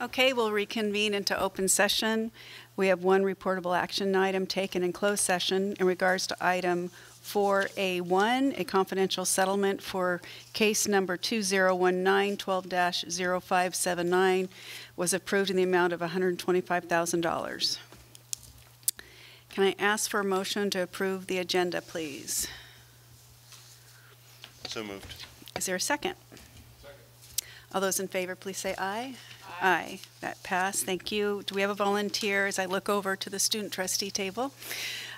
Okay, we'll reconvene into open session. We have one reportable action item taken in closed session in regards to item 4A1, a confidential settlement for case number 2019-12-0579 was approved in the amount of $125,000. Can I ask for a motion to approve the agenda, please? So moved. Is there a second? Second. All those in favor, please say aye. Aye. That passed. Thank you. Do we have a volunteer as I look over to the student trustee table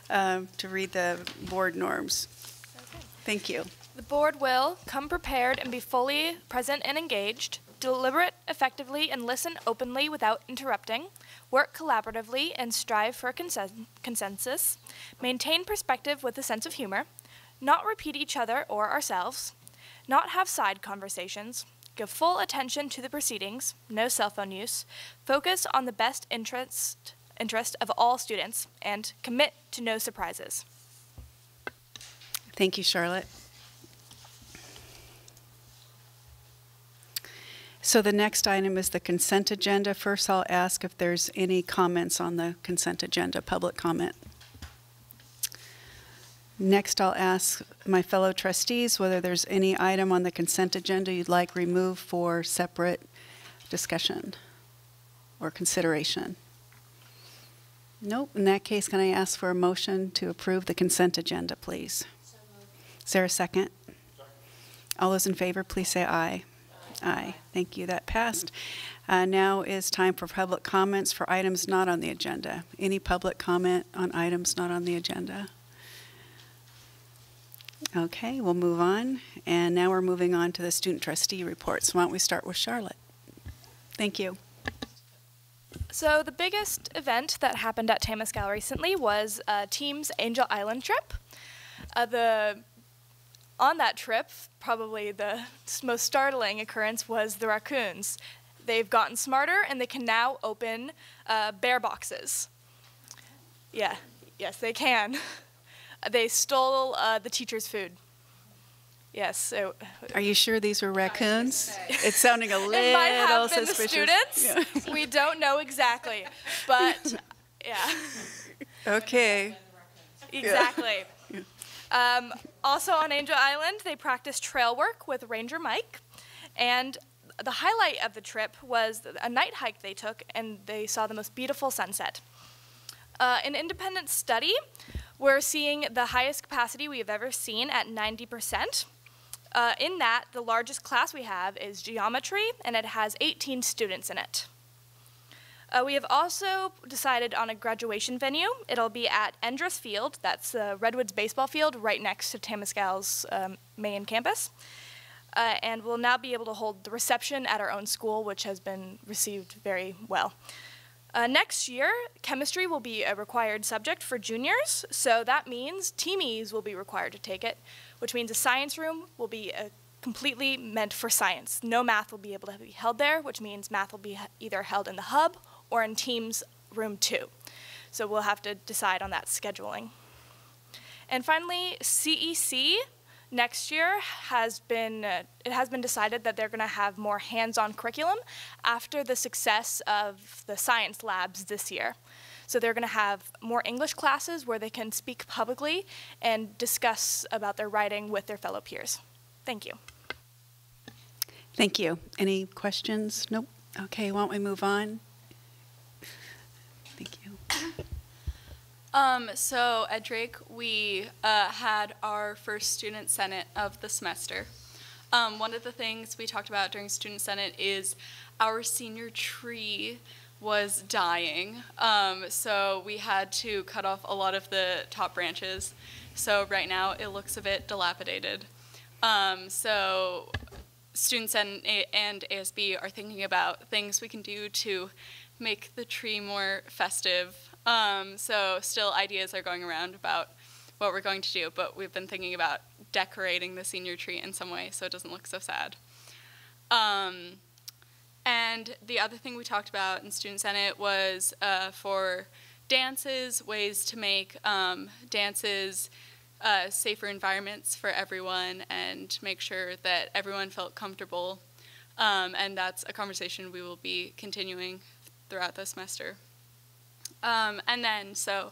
to read the board norms? Okay. Thank you. The board will come prepared and be fully present and engaged, deliberate effectively and listen openly without interrupting, work collaboratively and strive for a consensus, maintain perspective with a sense of humor, not repeat each other or ourselves, not have side conversations, give full attention to the proceedings, no cell phone use, focus on the best interest of all students, and commit to no surprises. Thank you, Charlotte. So the next item is the consent agenda. First, I'll ask if there's any comments on the consent agenda, public comment. Next, I'll ask my fellow trustees whether there's any item on the consent agenda you'd like removed for separate discussion or consideration. Nope. In that case, can I ask for a motion to approve the consent agenda, please? So moved. Is there a second? Second. All those in favor, please say aye. Aye. Thank you. That passed. Now is time for public comments for items not on the agenda. Any public comment on items not on the agenda? Okay, we'll move on. And now we're moving on to the student trustee reports. Why don't we start with Charlotte? Thank you. So the biggest event that happened at Tamalpais recently was Team's Angel Island trip. On that trip, probably the most startling occurrence was the raccoons. They've gotten smarter and they can now open bear boxes. Yeah, yes, they can. They stole the teacher's food. Yes. So. Are you sure these were raccoons? It's sounding a little suspicious. It might have been the students. Yeah. We don't know exactly, but yeah. Okay. Exactly. Yeah. Also on Angel Island, they practiced trail work with Ranger Mike, and the highlight of the trip was a night hike they took, and they saw the most beautiful sunset. An independent study, we're seeing the highest capacity we have ever seen at 90%. In that, the largest class we have is geometry, and it has 18 students in it. We have also decided on a graduation venue. It'll be at Endress Field. That's the Redwoods baseball field right next to Tamalpais' main campus. And we'll now be able to hold the reception at our own school, which has been received very well. Next year, chemistry will be a required subject for juniors, so that means teamies will be required to take it, which means a science room will be completely meant for science. No math will be able to be held there, which means math will be either held in the hub or in Teams Room 2. So we'll have to decide on that scheduling. And finally, CEC next year has been decided that they're going to have more hands-on curriculum after the success of the science labs this year. So they're going to have more English classes where they can speak publicly and discuss about their writing with their fellow peers. Thank you. Thank you. Any questions? Nope. Okay, why don't we move on? Thank you. So at Drake, we had our first student senate of the semester. One of the things we talked about during student senate is our senior tree was dying. So we had to cut off a lot of the top branches. So right now it looks a bit dilapidated. So student senate and ASB are thinking about things we can do to make the tree more festive. So still ideas are going around about what we're going to do, but we've been thinking about decorating the senior tree in some way so it doesn't look so sad. And the other thing we talked about in Student Senate was for dances, ways to make dances safer environments for everyone and make sure that everyone felt comfortable And that's a conversation we will be continuing throughout the semester. And then, so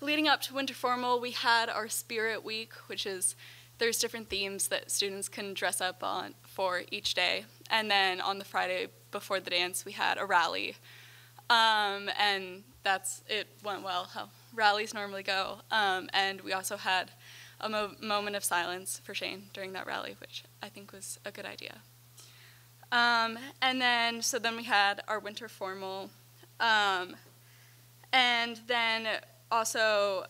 leading up to winter formal, we had our Spirit Week, which is there's different themes that students can dress up on for each day. And then on the Friday before the dance, we had a rally. And it went well, how rallies normally go. And we also had a moment of silence for Shane during that rally, which I think was a good idea. And then, so then we had our winter formal. And then also,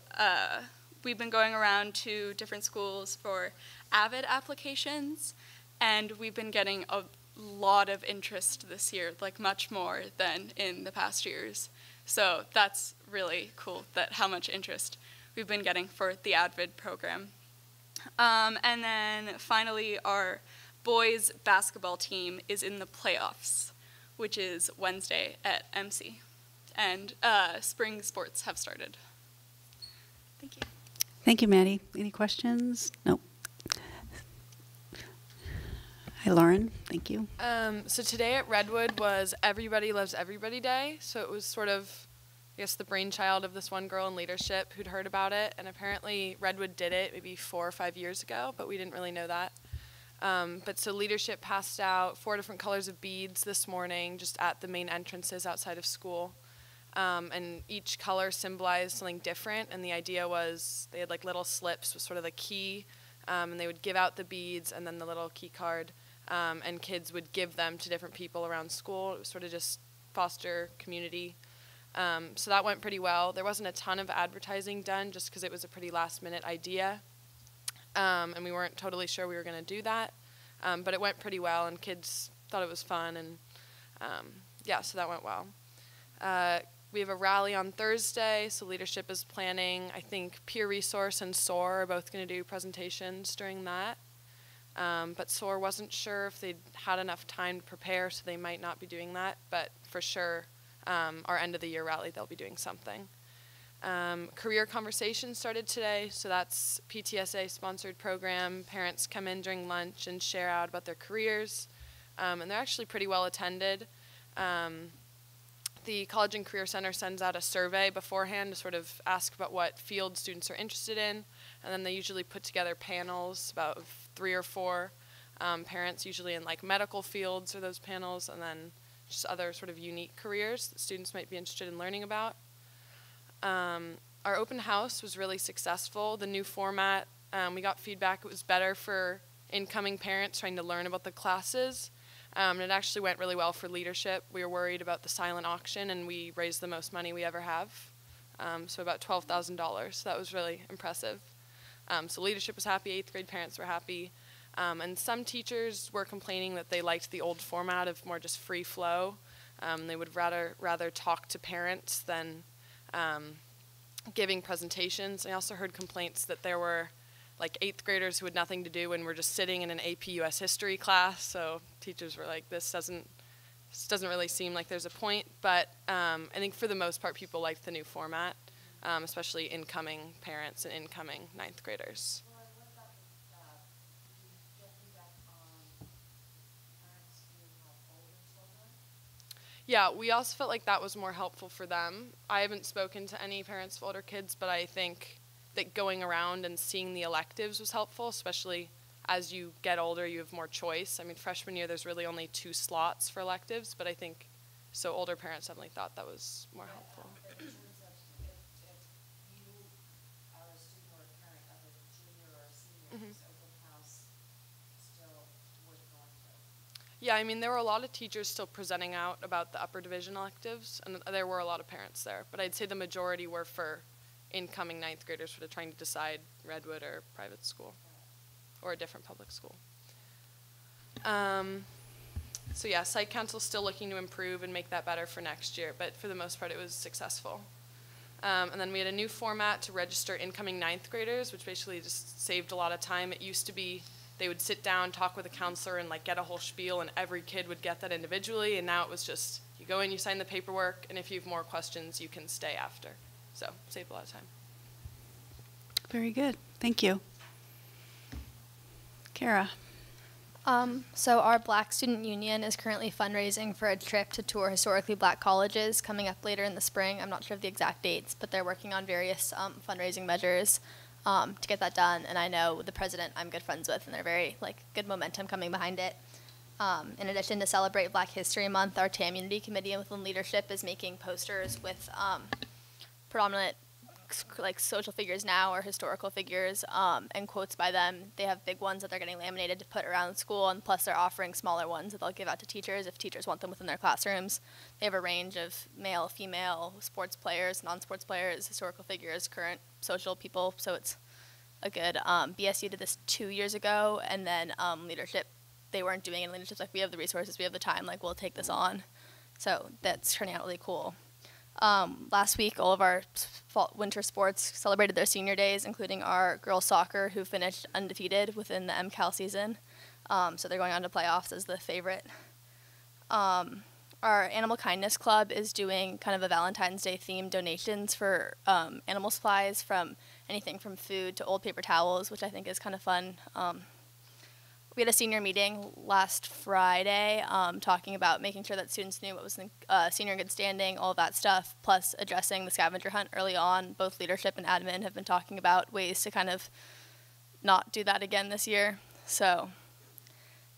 we've been going around to different schools for AVID applications, and we've been getting a lot of interest this year, like much more than in the past years. So that's really cool, that how much interest we've been getting for the AVID program. And then finally, our boys basketball team is in the playoffs, which is Wednesday at MC. And spring sports have started. Thank you. Thank you, Maddie. Any questions? Nope. Hi, Lauren. Thank you. So today at Redwood was Everybody Loves Everybody Day. So it was sort of, I guess, the brainchild of this one girl in leadership who'd heard about it. And apparently Redwood did it maybe 4 or 5 years ago, but we didn't really know that. But so leadership passed out 4 different colors of beads this morning just at the main entrances outside of school. And each color symbolized something different, and the idea was they had like little slips with sort of the key, and they would give out the beads and then the little key card, and kids would give them to different people around school. It was sort of just foster community. So that went pretty well. There wasn't a ton of advertising done just because it was a pretty last-minute idea, and we weren't totally sure we were going to do that, but it went pretty well, and kids thought it was fun, and yeah, so that went well. We have a rally on Thursday, so leadership is planning. I think Peer Resource and SOAR are both going to do presentations during that. But SOAR wasn't sure if they'd had enough time to prepare, so they might not be doing that. But for sure, our end of the year rally, they'll be doing something. Career Conversations started today, so that's PTSA sponsored program. Parents come in during lunch and share out about their careers, and they're actually pretty well attended. The College and Career Center sends out a survey beforehand to sort of ask about what field students are interested in, and then they usually put together panels, about 3 or 4 parents, usually in like medical fields are those panels, and then just other sort of unique careers that students might be interested in learning about. Our open house was really successful. The new format, we got feedback it was better for incoming parents trying to learn about the classes. It actually went really well for leadership. We were worried about the silent auction, and we raised the most money we ever have, so about $12,000. So that was really impressive. So leadership was happy, 8th grade parents were happy, and some teachers were complaining that they liked the old format of more just free flow. They would rather talk to parents than giving presentations. I also heard complaints that there were like 8th graders who had nothing to do and were just sitting in an AP US history class, so teachers were like, this doesn't really seem like there's a point, but I think for the most part people liked the new format, especially incoming parents and incoming 9th graders. Yeah, we also felt like that was more helpful for them. I haven't spoken to any parents of older kids, but I think that going around and seeing the electives was helpful, especially as you get older, you have more choice. I mean, freshman year, there's really only 2 slots for electives, but I think, so older parents definitely thought that was more helpful. In terms of if you are a student or a parent of a junior or a senior, is open house still worth going to? Yeah, I mean, there were a lot of teachers still presenting out about the upper division electives, and there were a lot of parents there, but I'd say the majority were for incoming 9th graders sort of trying to decide Redwood or private school or a different public school. So yeah, site council's still looking to improve and make that better for next year, but for the most part it was successful. And then we had a new format to register incoming 9th graders, which basically just saved a lot of time. It used to be they would sit down, talk with a counselor, and like get a whole spiel, and every kid would get that individually, and now it was just you go in, you sign the paperwork, and if you have more questions, you can stay after. So, saved a lot of time. Very good. Thank you. Kara. So our Black Student Union is currently fundraising for a trip to tour historically Black colleges coming up later in the spring. I'm not sure of the exact dates, but they're working on various fundraising measures to get that done. And I know the president I'm good friends with, and they're very good momentum coming behind it. In addition to Celebrate Black History Month, our TAM Unity Committee within leadership is making posters with predominant social figures now or historical figures and quotes by them. They have big ones that they're getting laminated to put around the school, and plus they're offering smaller ones that they'll give out to teachers if teachers want them within their classrooms. They have a range of male, female, sports players, non-sports players, historical figures, current social people, so it's a good BSU did this 2 years ago, and then leadership, they weren't doing it in leadership, we have the resources, we have the time, we'll take this on. So that's turning out really cool. Last week, all of our winter sports celebrated their senior days, including our girls soccer, who finished undefeated within the MCAL season. So they're going on to playoffs as the favorite. Our Animal Kindness Club is doing kind of a Valentine's Day themed donations for animal supplies, from anything from food to old paper towels, which I think is kind of fun. We had a senior meeting last Friday talking about making sure that students knew what was in senior in good standing, all of that stuff, plus addressing the scavenger hunt early on. Both leadership and admin have been talking about ways to kind of not do that again this year. So,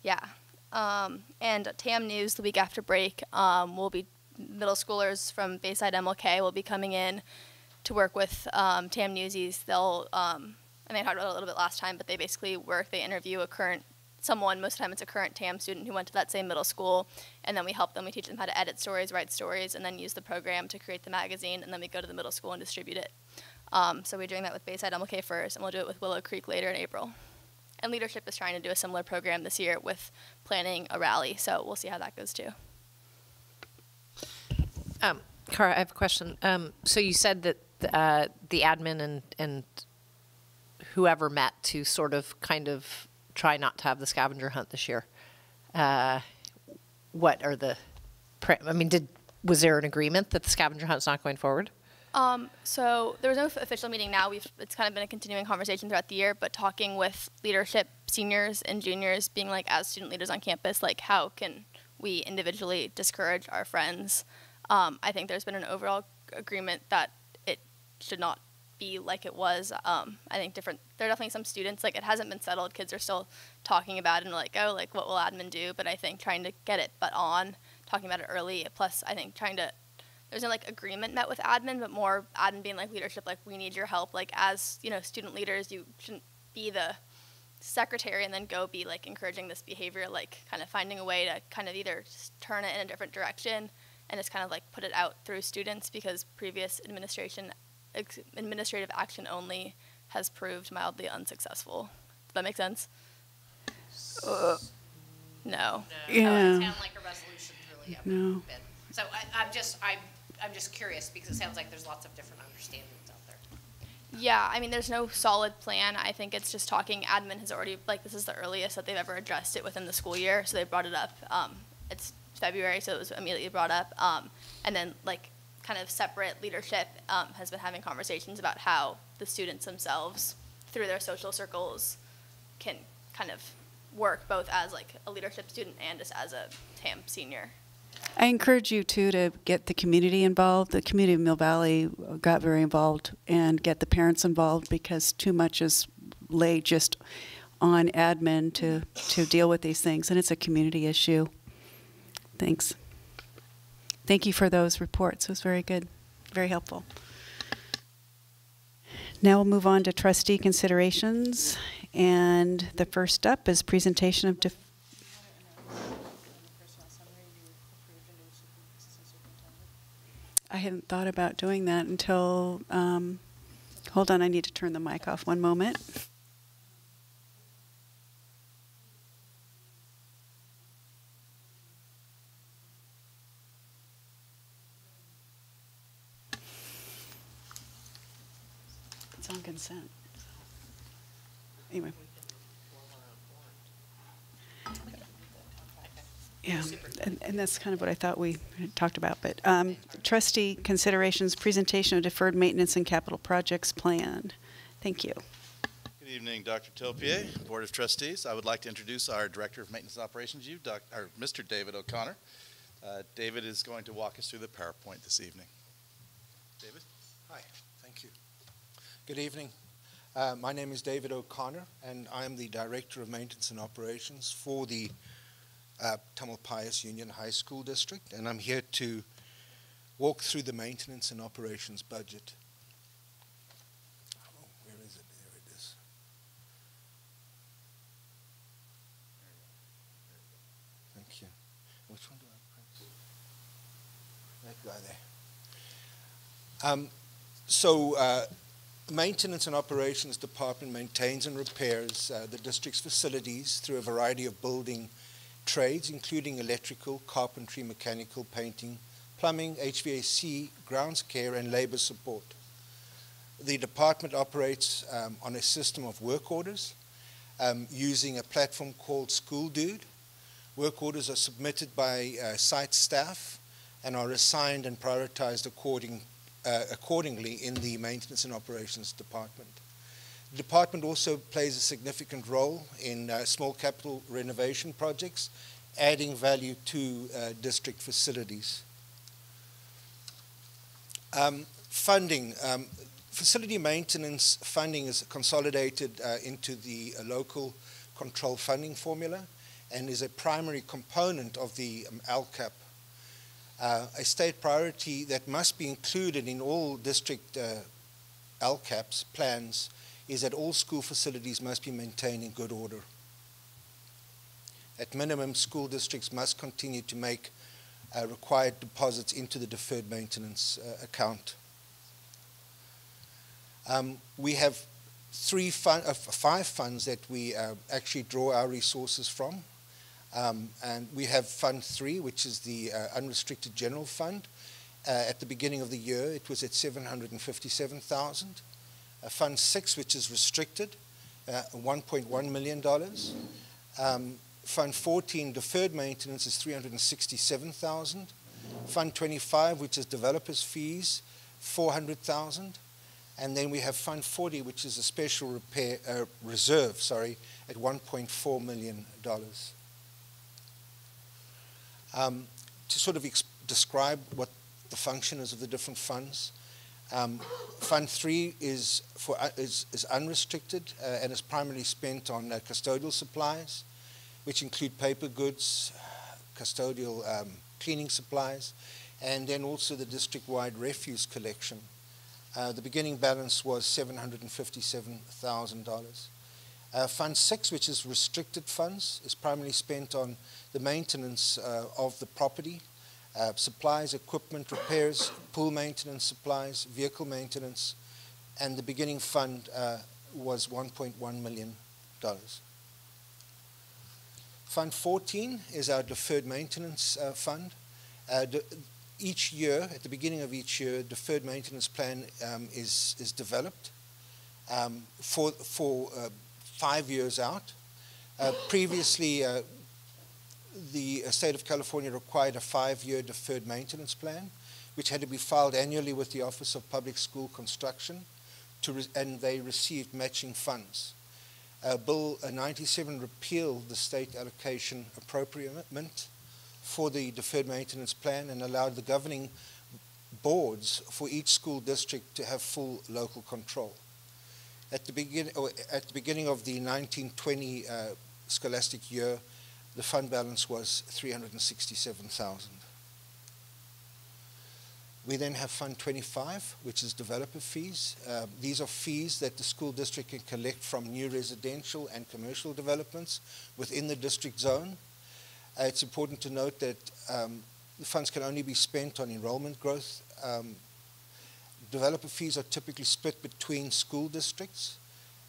yeah. And TAM News the week after break will be middle schoolers from Bayside MLK will be coming in to work with TAM Newsies. They'll, and I talked about it a little bit last time, but they basically they interview a current someone, most of the time it's a current TAM student who went to that same middle school, and then we help them, we teach them how to edit stories, write stories, and then use the program to create the magazine, and then we go to the middle school and distribute it. So we're doing that with Bayside MLK first, and we'll do it with Willow Creek later in April. And leadership is trying to do a similar program this year with planning a rally, so we'll see how that goes too. Cara, I have a question. So you said that the admin and whoever met to sort of kind of try not to have the scavenger hunt this year. What are the, was there an agreement that the scavenger hunt's not going forward? So there was no official meeting now. It's kind of been a continuing conversation throughout the year, but talking with leadership, seniors and juniors, being as student leaders on campus, how can we individually discourage our friends? I think there's been an overall agreement that it should not be like it was. I think there are definitely some students, it hasn't been settled. Kids are still talking about it and what will admin do? But I think trying to get it talking about it early, plus I think there's no agreement met with admin, but more admin being leadership, we need your help. As student leaders, you shouldn't be the secretary and then go be encouraging this behavior, kind of finding a way to kind of either just turn it in a different direction and just kind of put it out through students, because previous administrative action only has proved mildly unsuccessful. Does that make sense? No. Yeah. It sounds like a resolution's really up No. a bit. So I'm just curious, because it sounds like there's lots of different understandings out there. Yeah, there's no solid plan. I think it's just talking. Admin has already, this is the earliest that they've ever addressed it within the school year, so they brought it up. It's February, so it was immediately brought up. And then, kind of separate leadership has been having conversations about how the students themselves, through their social circles, can kind of work both as a leadership student and just as a TAM senior. I encourage you, too, to get the community involved. The community of Mill Valley got very involved, and get the parents involved, because too much is laid just on admin to deal with these things, and it's a community issue. Thanks. Thank you for those reports. It was very good, very helpful. Now we'll move on to trustee considerations, and the first up is presentation of I hadn't thought about doing that until, hold on, I need to turn the mic off one moment. It's on consent. Anyway. Yeah, and that's kind of what I thought we had talked about. But trustee considerations, presentation of deferred maintenance and capital projects plan. Thank you. Good Good evening, Dr. Topier, Board of Trustees. I would like to introduce our Director of Maintenance Operations, Mr. David O'Connor. David is going to walk us through the PowerPoint this evening. David? Hi, thank you. Good evening. My name is David O'Connor, and I'm the Director of Maintenance and Operations for the Tamalpais Union High School District, and I'm here to walk through the maintenance and operations budget. Oh, where is it? There it is. Thank you. Which one do I press? That guy there. Maintenance and Operations Department maintains and repairs the district's facilities through a variety of building trades, including electrical, carpentry, mechanical, painting, plumbing, HVAC, grounds care, and labor support. The department operates on a system of work orders using a platform called School Dude. Work orders are submitted by site staff and are assigned and prioritized accordingly in the Maintenance and Operations Department. The department also plays a significant role in small capital renovation projects, adding value to district facilities. Funding. Facility maintenance funding is consolidated into the local control funding formula and is a primary component of the LCAP. A state priority that must be included in all district LCAPs plans is that all school facilities must be maintained in good order. At minimum, school districts must continue to make required deposits into the deferred maintenance account. We have five funds that we actually draw our resources from. And we have Fund 3, which is the Unrestricted General Fund. At the beginning of the year, it was at $757,000. Fund 6, which is restricted, $1.1 million. Fund 14, Deferred Maintenance, is $367,000. Fund 25, which is Developers Fees, $400,000. And then we have Fund 40, which is a Special Reserve, at $1.4 million. To sort of describe what the function is of the different funds, Fund 3 is unrestricted and is primarily spent on custodial supplies, which include paper goods, custodial cleaning supplies, and then also the district-wide refuse collection. The beginning balance was $757,000. Fund 6, which is restricted funds, is primarily spent on the maintenance of the property, supplies, equipment, repairs, pool maintenance supplies, vehicle maintenance, and the beginning fund was $1.1 million. Fund 14 is our deferred maintenance fund. Each year, at the beginning of each year, deferred maintenance plan is developed for 5 years out. Previously, the state of California required a 5-year deferred maintenance plan, which had to be filed annually with the Office of Public School Construction, and they received matching funds. Bill 97 repealed the state allocation appropriament for the deferred maintenance plan and allowed the governing boards for each school district to have full local control. At the beginning of the 1920 scholastic year, the fund balance was $367,000. We then have Fund 25, which is developer fees. These are fees that the school district can collect from new residential and commercial developments within the district zone. It's important to note that the funds can only be spent on enrollment growth. Developer fees are typically split between school districts,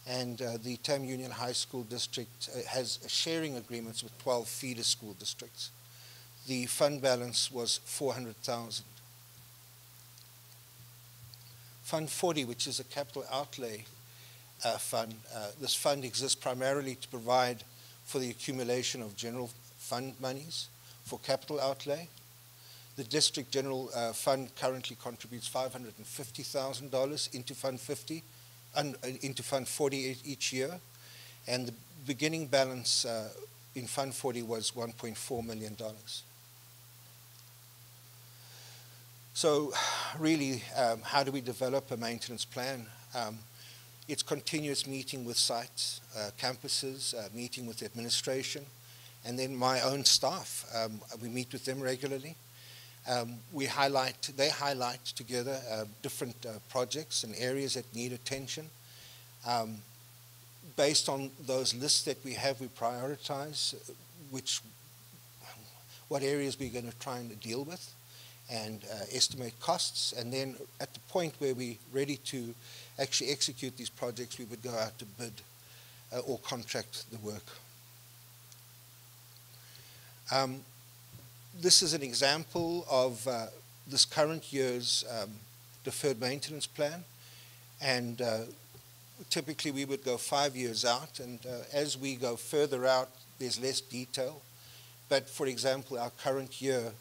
and the Tam Union High School District has sharing agreements with 12 feeder school districts. The fund balance was $400,000. Fund 40, which is a capital outlay fund. This fund exists primarily to provide for the accumulation of general fund monies for capital outlay. The district general fund currently contributes $550,000 into Fund 40 into Fund 40 each year, and the beginning balance in Fund 40 was $1.4 million. So really, how do we develop a maintenance plan? It's continuous meeting with sites, campuses, meeting with the administration, and then my own staff. We meet with them regularly. They highlight together different projects and areas that need attention. Based on those lists that we have, we prioritize what areas we're going to try and deal with and estimate costs. And then at the point where we're ready to actually execute these projects, we would go out to bid or contract the work. This is an example of this current year's deferred maintenance plan. And typically we would go 5 years out, and as we go further out, there's less detail. But for example, our current year,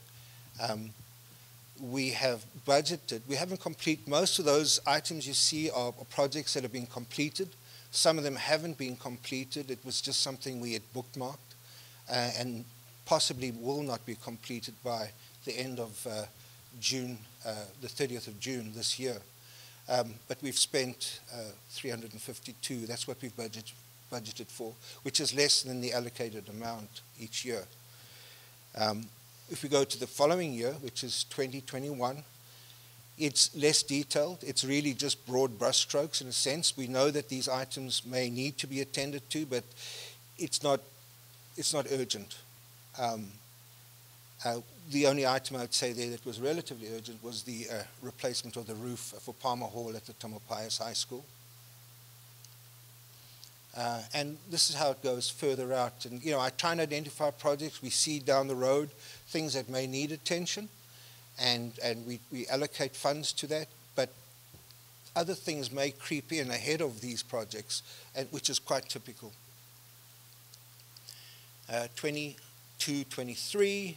we have budgeted, we haven't completed, most of those items you see are projects that have been completed. Some of them haven't been completed. It was just something we had bookmarked and possibly will not be completed by the end of June, the 30th of June this year. But we've spent 352. That's what we've budgeted for, which is less than the allocated amount each year. If we go to the following year, which is 2021, it's less detailed. It's really just broad brushstrokes in a sense. We know that these items may need to be attended to, but it's not urgent. The only item I would say there that was relatively urgent was the replacement of the roof for Palmer Hall at the Tamalpais High School. And this is how it goes further out. And, you know, I try and identify projects we see down the road, things that may need attention, and we allocate funds to that. But other things may creep in ahead of these projects, which is quite typical. 22-23,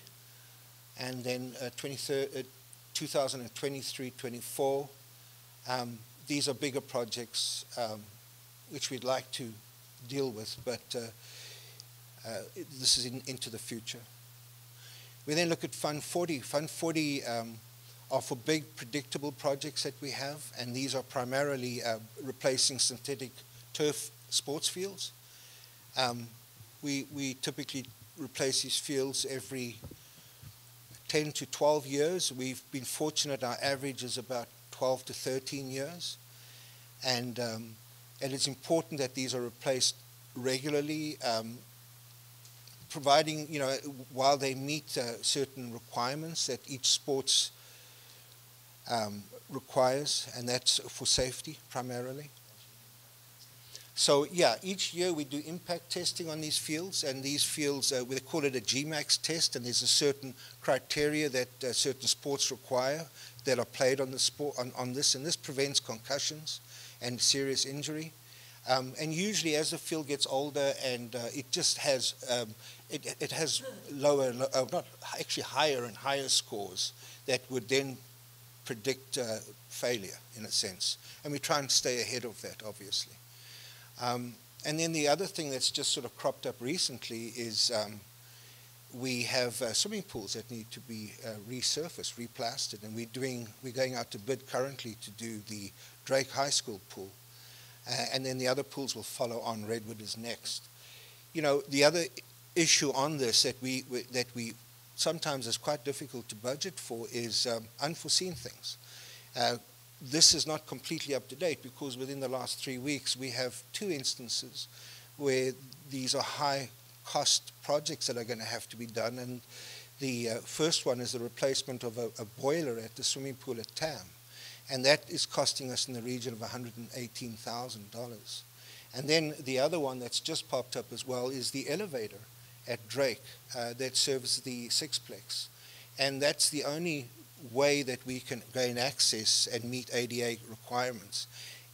and then 2023-24. These are bigger projects which we'd like to deal with, but this is into the future. We then look at Fund 40. Fund 40 are for big, predictable projects that we have, and these are primarily replacing synthetic turf sports fields. We typically replace these fields every 10 to 12 years. We've been fortunate, our average is about 12 to 13 years. And it's important that these are replaced regularly, providing, you know, while they meet certain requirements that each sports requires, and that's for safety primarily. So yeah, each year we do impact testing on these fields, and these fields, we call it a GMAX test, and there's a certain criteria that certain sports require that are played on the sport on this, and this prevents concussions and serious injury. And usually as the field gets older and it just has, it has lower, not actually higher and higher scores that would then predict failure in a sense. And we try and stay ahead of that, obviously. And then the other thing that's just sort of cropped up recently is we have swimming pools that need to be resurfaced, replastered, and we're going out to bid currently to do the Drake High School pool. And then the other pools will follow on. Redwood is next. You know, the other issue on this that we sometimes is quite difficult to budget for is unforeseen things. This is not completely up to date because within the last 3 weeks we have 2 instances where these are high cost projects that are going to have to be done, and the first one is the replacement of a boiler at the swimming pool at Tam, and that is costing us in the region of $118,000. And then the other one that's just popped up as well is the elevator at Drake that serves the Sixplex, and that's the only way that we can gain access and meet ADA requirements.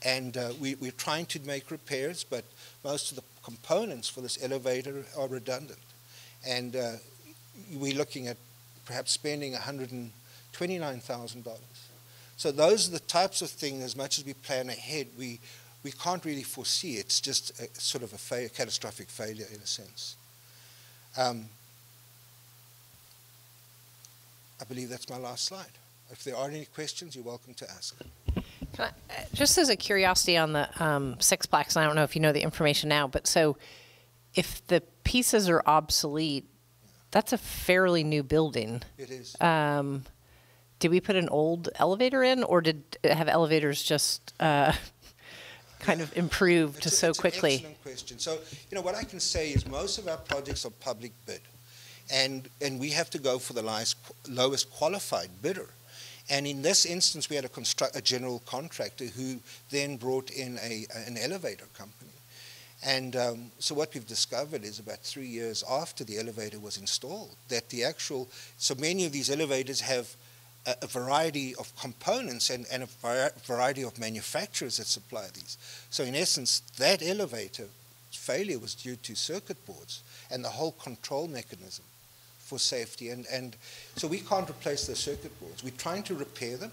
And we're trying to make repairs, but most of the components for this elevator are redundant. And we're looking at perhaps spending $129,000. So those are the types of things, as much as we plan ahead, we we can't really foresee. It's just a, sort of a catastrophic failure in a sense. I believe that's my last slide. If there are any questions, you're welcome to ask. Just as a curiosity on the sixplex, and I don't know if you know the information now, but so if the pieces are obsolete, that's a fairly new building. It is. Did we put an old elevator in, or have elevators just kind of improved so quickly? It's an excellent question. So, you know, what I can say is most of our projects are public bid, and we have to go for the lowest qualified bidder. And in this instance, we had a general contractor who then brought in an elevator company. And so what we've discovered is about 3 years after the elevator was installed, that so many of these elevators have a variety of components and a variety of manufacturers that supply these. So in essence, that elevator failure was due to circuit boards and the whole control mechanism for safety. And so we can't replace the circuit boards. We're trying to repair them,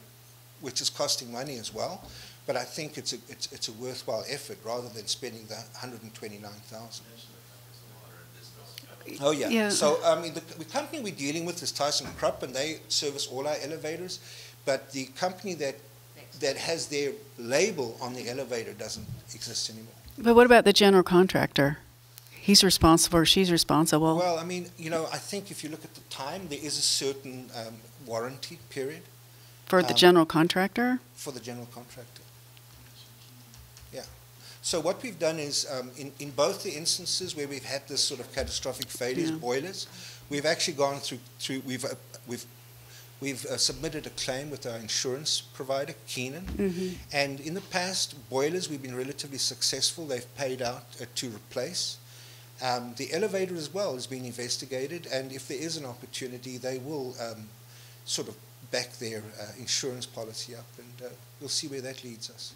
which is costing money as well. But I think it's a worthwhile effort rather than spending the $129,000. Oh yeah. Yeah. So the company we're dealing with is Tyson Krupp, and they service all our elevators. But the company that has their label on the elevator doesn't exist anymore. But what about the general contractor? He's responsible, or she's responsible. Well, I mean, you know, I think if you look at the time, there is a certain warranty period. For the general contractor? For the general contractor. Yeah. So what we've done is, in both the instances where we've had this sort of catastrophic failures, boilers, we've actually gone through we've submitted a claim with our insurance provider, Keenan. And in the past, boilers, we've been relatively successful. They've paid out to replace. The elevator as well is being investigated, and if there is an opportunity, they will sort of back their insurance policy up, and we'll see where that leads us.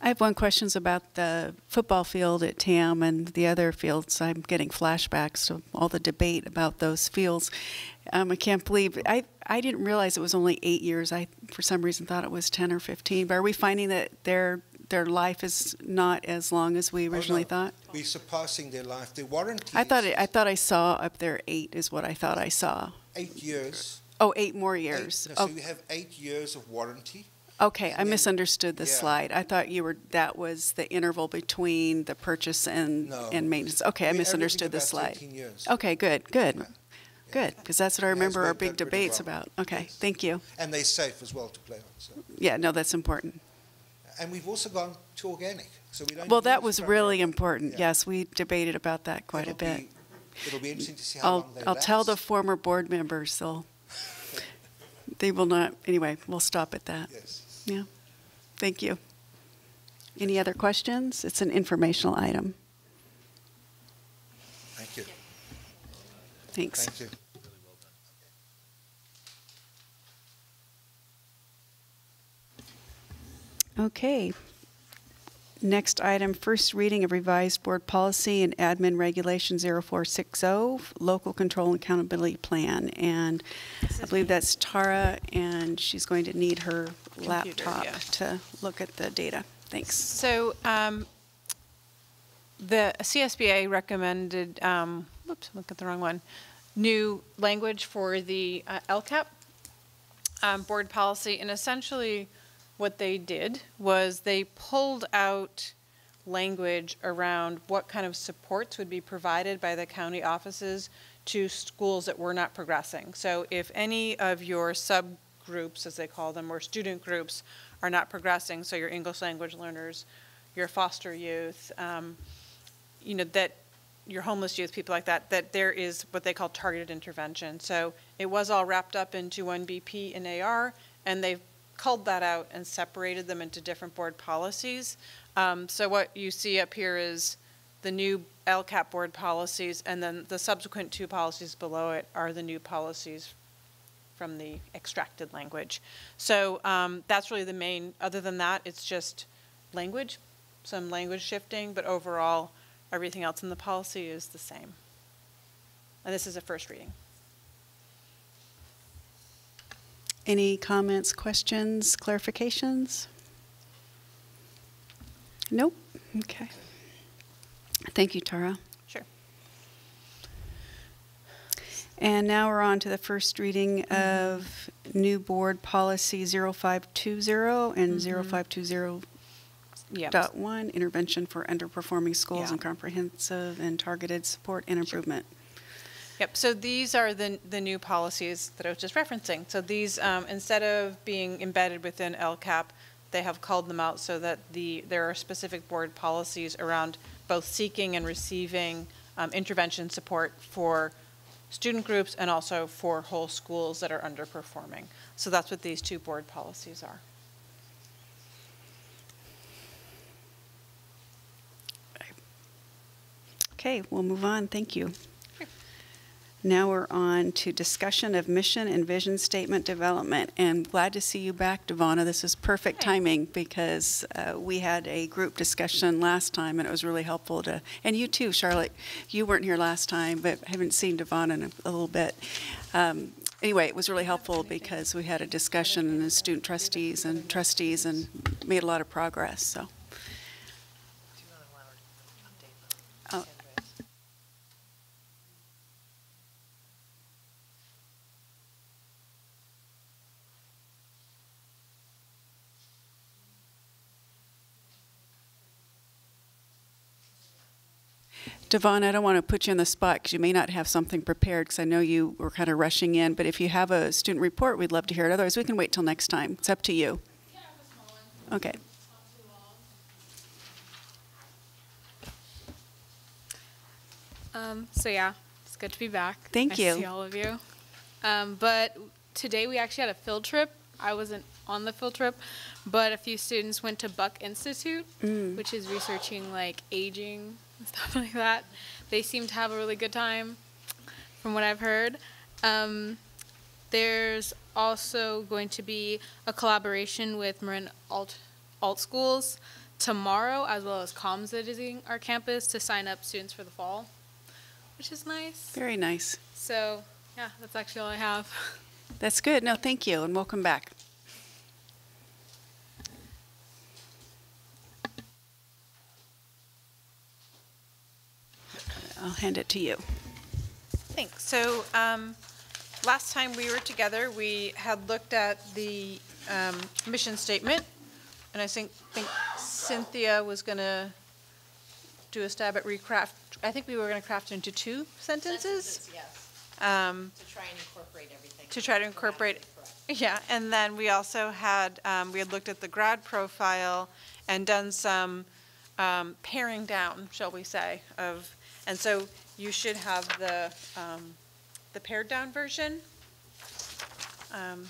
I have one question about the football field at TAM and the other fields. I'm getting flashbacks to all the debate about those fields. I can't believe, I didn't realize it was only 8 years. I, for some reason, thought it was 10 or 15. But are we finding that their life is not as long as we originally thought? We're surpassing their life. Their warranty. I thought I saw up there 8 is what I thought I saw. 8 years. Oh, 8 more years. So you have 8 years of warranty. Okay, I misunderstood the slide. I thought that was the interval between the purchase and maintenance. Okay, I misunderstood the slide. Okay, good, because that's what I remember our big debates about. Okay, thank you. And they're safe as well to play on. So. Yeah, no, that's important. And we've also gone to organic. So we don't. Well, that was really important. Yeah. Yes, we debated about that quite a bit. It'll be interesting to see how long they I'll last. tell the former board members. They will not. Anyway, we'll stop at that. Yes. Yeah. Thank you. Any other questions? It's an informational item. Thank you. Thanks. Thank you. Okay. Next item, first reading of revised board policy and admin regulation 0460, local control and accountability plan. And I believe that's Tara, and she's going to need her laptop to look at the data. Thanks. So the CSBA recommended, whoops, look at the wrong one, new language for the LCAP board policy. And essentially what they did was they pulled out language around what kind of supports would be provided by the county offices to schools that were not progressing. So if any of your subgroups, as they call them, or student groups are not progressing, so your English language learners, your foster youth, that your homeless youth, people like that, that there is what they call targeted intervention. So it was all wrapped up into one BP and AR, and they've culled that out and separated them into different board policies. So what you see up here is the new LCAP board policies, and then the subsequent 2 policies below it are the new policies from the extracted language. So that's really the main, other than that, it's just language, some language shifting, but overall, everything else in the policy is the same. And this is a first reading. Any comments, questions, clarifications? Nope. Okay. Thank you, Tara. Sure. And now we're on to the first reading of new board policy 0520 and 0520.1, intervention for underperforming schools Yeah. and comprehensive and targeted support and improvement. Yep, so these are the new policies that I was just referencing. So these, instead of being embedded within LCAP, they have called them out so that there are specific board policies around both seeking and receiving intervention support for student groups and also for whole schools that are underperforming. So that's what these two board policies are. Okay, we'll move on. Thank you. Now we're on to discussion of mission and vision statement development. And glad to see you back, Devonna. This is perfect timing because we had a group discussion last time and it was really helpful to, and you too, Charlotte. You weren't here last time, but I haven't seen Devonna in a little bit. Anyway, it was really helpful because we had a discussion and the student trustees and made a lot of progress. So. Oh. Devon, I don't want to put you on the spot because you may not have something prepared because I know you were kind of rushing in, but if you have a student report, we'd love to hear it. Otherwise, we can wait till next time. It's up to you. Yeah, I have a small one. Okay. So yeah, it's good to be back. Thank nice you. to see all of you. But today we actually had a field trip. I wasn't on the field trip, but a few students went to Buck Institute, which is researching like aging and stuff like that. They seem to have a really good time, from what I've heard. There's also going to be a collaboration with Marin Alt Schools tomorrow, as well as comms visiting our campus to sign up students for the fall, which is nice. Very nice. So yeah, that's actually all I have. That's good. No, thank you, and welcome back. I'll hand it to you. Thanks. So last time we were together, we had looked at the mission statement, and I think Cynthia was going to do a stab at recraft. I think we were going to craft it into two sentences. Yes. To try and incorporate everything. To try to incorporate, yeah. And then we also had we had looked at the grad profile and done some paring down, shall we say, of. And so you should have the pared down version. And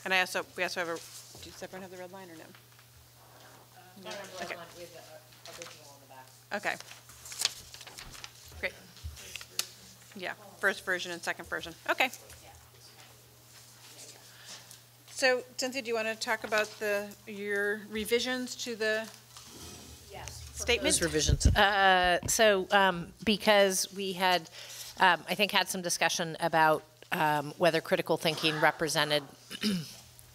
we also have a. Does everyone have the red line or no? No. Okay. We have the original on the back. Okay. Great. Yeah, first version and second version. Okay. So, Cynthia, do you want to talk about your revisions to the statement? Those revisions. Because we had, I think, had some discussion about whether critical thinking represented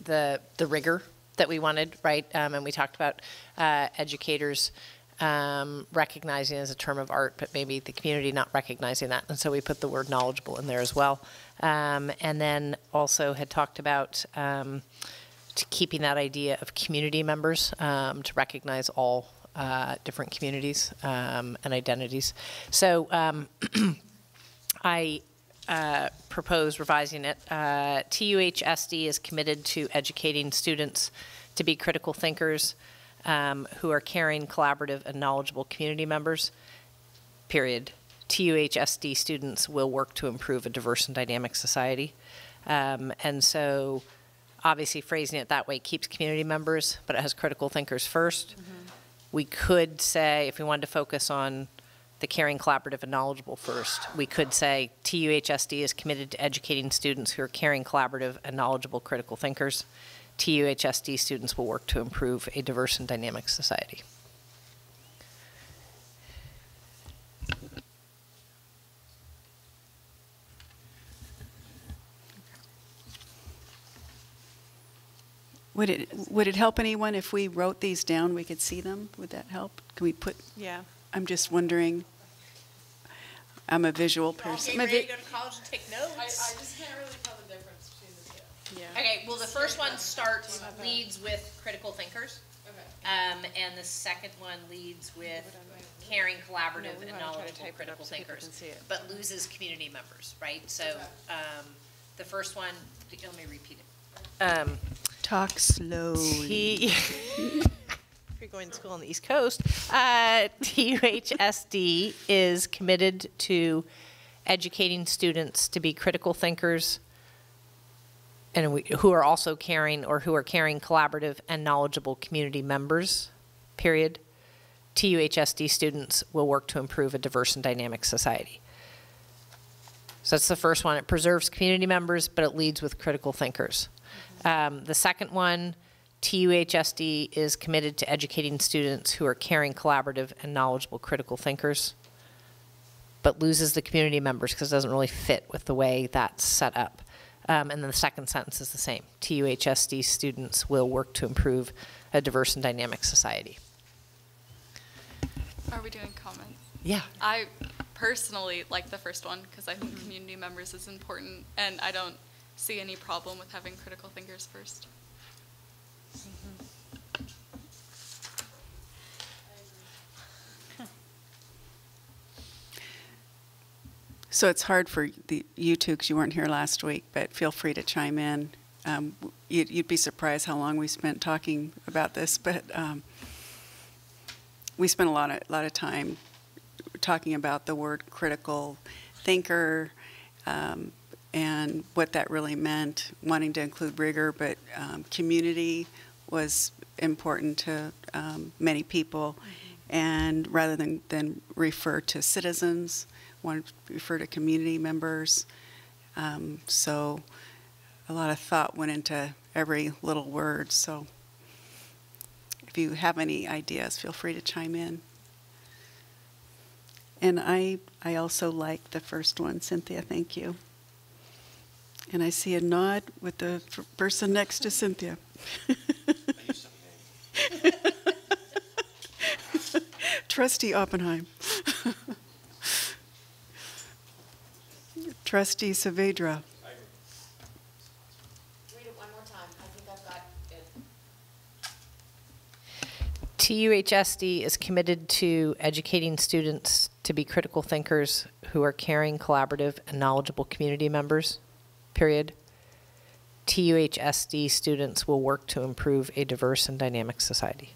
the rigor that we wanted, right? And we talked about educators recognizing as a term of art, but maybe the community not recognizing that. And so we put the word knowledgeable in there as well. And then also had talked about keeping that idea of community members to recognize all different communities and identities. So I propose revising it. TUHSD is committed to educating students to be critical thinkers who are caring, collaborative, and knowledgeable community members, period. TUHSD students will work to improve a diverse and dynamic society. And so obviously phrasing it that way keeps community members, but it has critical thinkers first. Mm-hmm. We could say, if we wanted to focus on the caring, collaborative, and knowledgeable first, we could say TUHSD is committed to educating students who are caring, collaborative, and knowledgeable critical thinkers. TUHSD students will work to improve a diverse and dynamic society. Would it help anyone if we wrote these down? We could see them. Would that help? Can we put? Yeah. I'm just wondering. I'm a visual person. Get ready to go to college and take notes. I just can't really tell the difference between the two. Yeah. Okay, well, the first one leads with critical thinkers. Okay. And the second one leads with caring, collaborative, and knowledgeable critical thinkers, but loses community members, right? So the first one, let me repeat it. Talk slowly. If you're going to school on the East Coast, TUHSD is committed to educating students to be critical thinkers and who are also caring collaborative and knowledgeable community members, period. TUHSD students will work to improve a diverse and dynamic society. So that's the first one. It preserves community members, but it leads with critical thinkers. The second one, TUHSD is committed to educating students who are caring, collaborative, and knowledgeable critical thinkers, but loses the community members because it doesn't really fit with the way that's set up. And then the second sentence is the same. TUHSD students will work to improve a diverse and dynamic society. Are we doing comments? Yeah. I personally like the first one because I think community members is important, and I don't see any problem with having critical thinkers first. So it's hard for you two because you weren't here last week, but feel free to chime in. You'd be surprised how long we spent talking about this, but we spent a lot of time talking about the word critical thinker and what that really meant, wanting to include rigor, but community was important to many people, and rather than refer to citizens, wanted to refer to community members. So a lot of thought went into every little word. So if you have any ideas, feel free to chime in. And I also like the first one, Cynthia, thank you. And I see a nod with the person next to Cynthia. Trustee Oppenheim. Trustee Saavedra. Read it one more time. I think I've got it. TUHSD is committed to educating students to be critical thinkers who are caring, collaborative, and knowledgeable community members, period. TUHSD students will work to improve a diverse and dynamic society.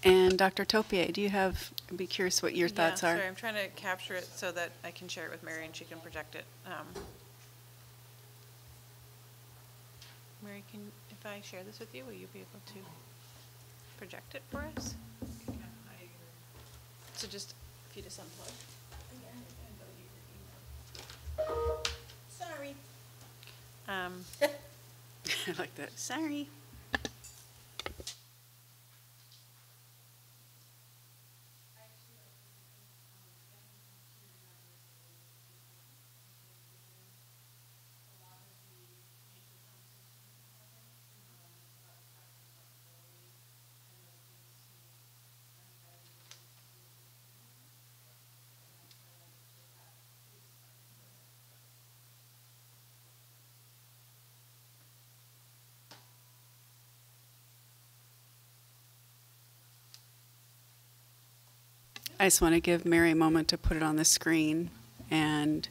And Dr. Topier, do you have, I'd be curious what your thoughts are. Sorry, I'm trying to capture it so that I can share it with Mary and she can project it. Mary, if I share this with you, will you be able to project it for us? So just, if you just unplug. Sorry. I like that. Sorry. I just want to give Mary a moment to put it on the screen and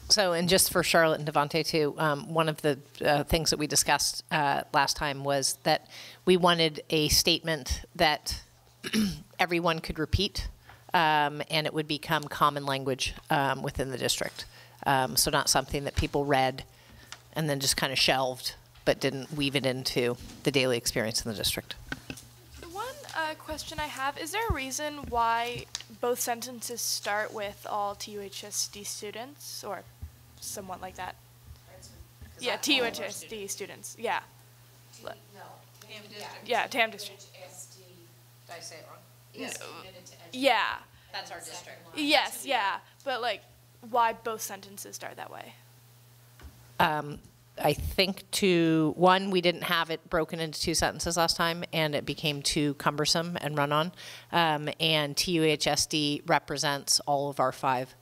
So, and just for Charlotte and Devontae too, one of the things that we discussed last time was that we wanted a statement that everyone could repeat, and it would become common language within the district. So not something that people read and then just kind of shelved, but didn't weave it into the daily experience in the district. One question I have, is there a reason why both sentences start with all TUHSD students, or somewhat like that? Yeah, that's all of our TUHSD students. Yeah. No. Yeah, TAM district. TUHSD Did I say it wrong? is committed to education. Yeah. That's our district. Yes, yeah. But like, why both sentences start that way? I think we didn't have it broken into 2 sentences last time, and it became too cumbersome and run on. And TUHSD represents all of our 5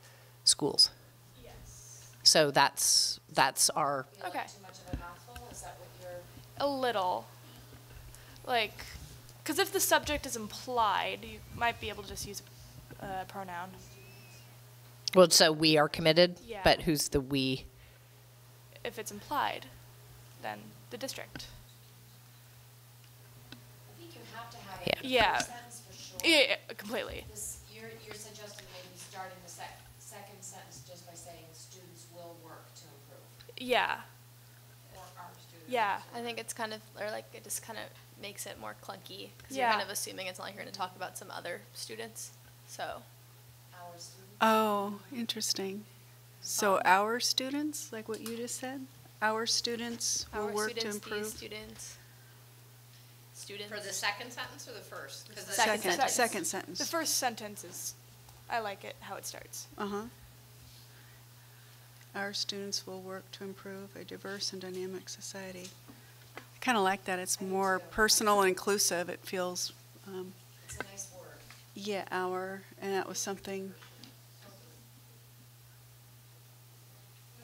schools. Yes. So that's our, Okay. Too much of a mouthful? Is that what you're? A little. Like, because if the subject is implied, you might be able to just use a pronoun. well, so we are committed, Yeah. but who's the we? If it's implied, then the district. I think you have to have Yeah. it in the Yeah. first sentence for sure. Yeah, completely. You're suggesting maybe starting the second sentence just by saying students will work to improve. Yeah. Or our students. Yeah. I think it's kind of, or like, it just kind of makes it more clunky, because Yeah. you're kind of assuming it's not like you're going to talk about some other students, so. Our students. Oh, interesting. So our students, like what you just said, our students will Our work to students, improve. these students. Students. For the second sentence or the first? 'Cause the Second sentence. Second sentence. The first sentence is, I like it how it starts. Uh-huh. Our students will work to improve a diverse and dynamic society. I kind of like that. It's more personal and inclusive. It feels, It's a nice word. yeah, and that was something,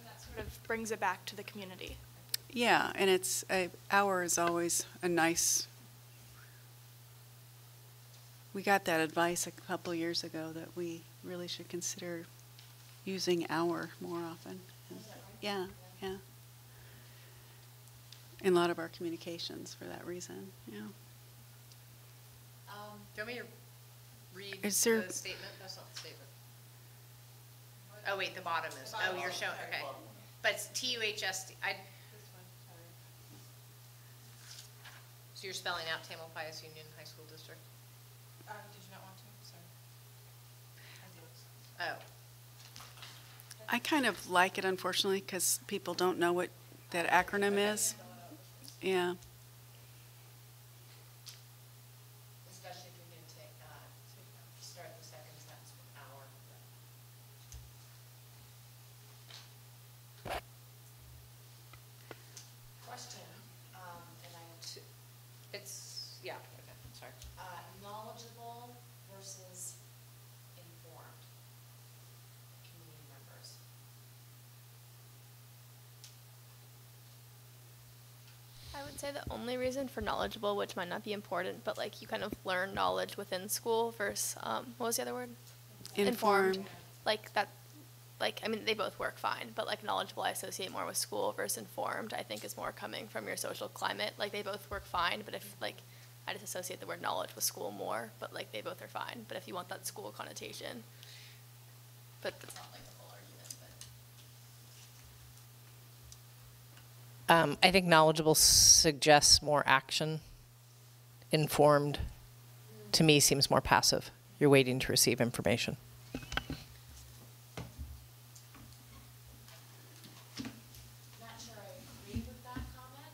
That sort of brings it back to the community. yeah, and our is always a nice, we got that advice a couple years ago that we really should consider using our more often. Yeah, yeah. In a lot of our communications for that reason, yeah. Do you want me to read Is there- the statement? That's not the statement. Oh, wait, the bottom is, oh, you're showing, okay. But it's TUHSD, so you're spelling out Tamalpais Union High School District? Did you not want to? Sorry. Oh. I kind of like it, unfortunately, because people don't know what that acronym is. Yeah. Especially if you're going to start the second sentence with our. Question, and It's, yeah, okay, sorry. knowledgeable versus informed community members. I would say the only reason for knowledgeable, which might not be important, but like you kind of learn knowledge within school versus, what was the other word? Informed. Like that, like, I mean, they both work fine, but like knowledgeable I associate more with school versus informed, I think is more coming from your social climate. Like they both work fine, but if like, I just associate the word knowledge with school more, but like they both are fine. But if you want that school connotation, but that's not like a full argument, but. I think knowledgeable suggests more action. Informed, to me, seems more passive. You're waiting to receive information. Not sure I agree with that comment,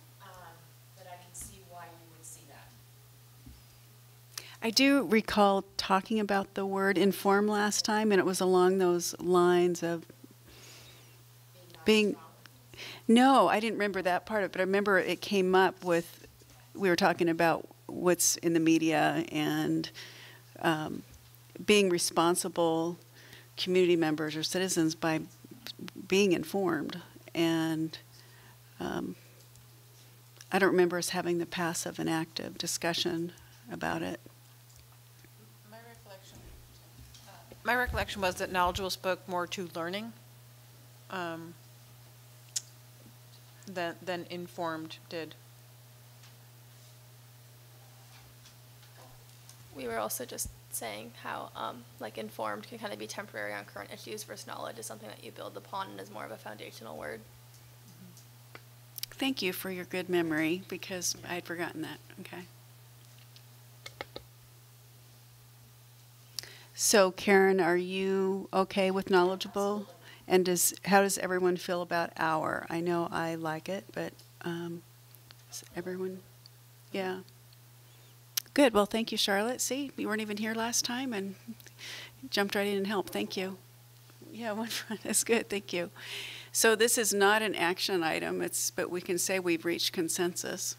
but I can see why you would see that. I do recall talking about the word inform last time, and it was along those lines of being. No, I didn't remember that part of it, but I remember it came up with, we were talking about what's in the media and being responsible community members or citizens by being informed. And I don't remember us having the passive and active discussion about it. My recollection was that knowledgeable spoke more to learning than informed did. We were also just saying how, like, informed can kind of be temporary on current issues versus knowledge is something that you build upon and is more of a foundational word. Thank you for your good memory, because I had forgotten that. Okay. So, Karen, are you okay with knowledgeable? And how does everyone feel about hour? I know I like it, but is everyone, yeah. Good. Well, thank you, Charlotte. See, you weren't even here last time and jumped right in and helped. Thank you. Yeah, one front. That's good. Thank you. So this is not an action item, but we can say we've reached consensus.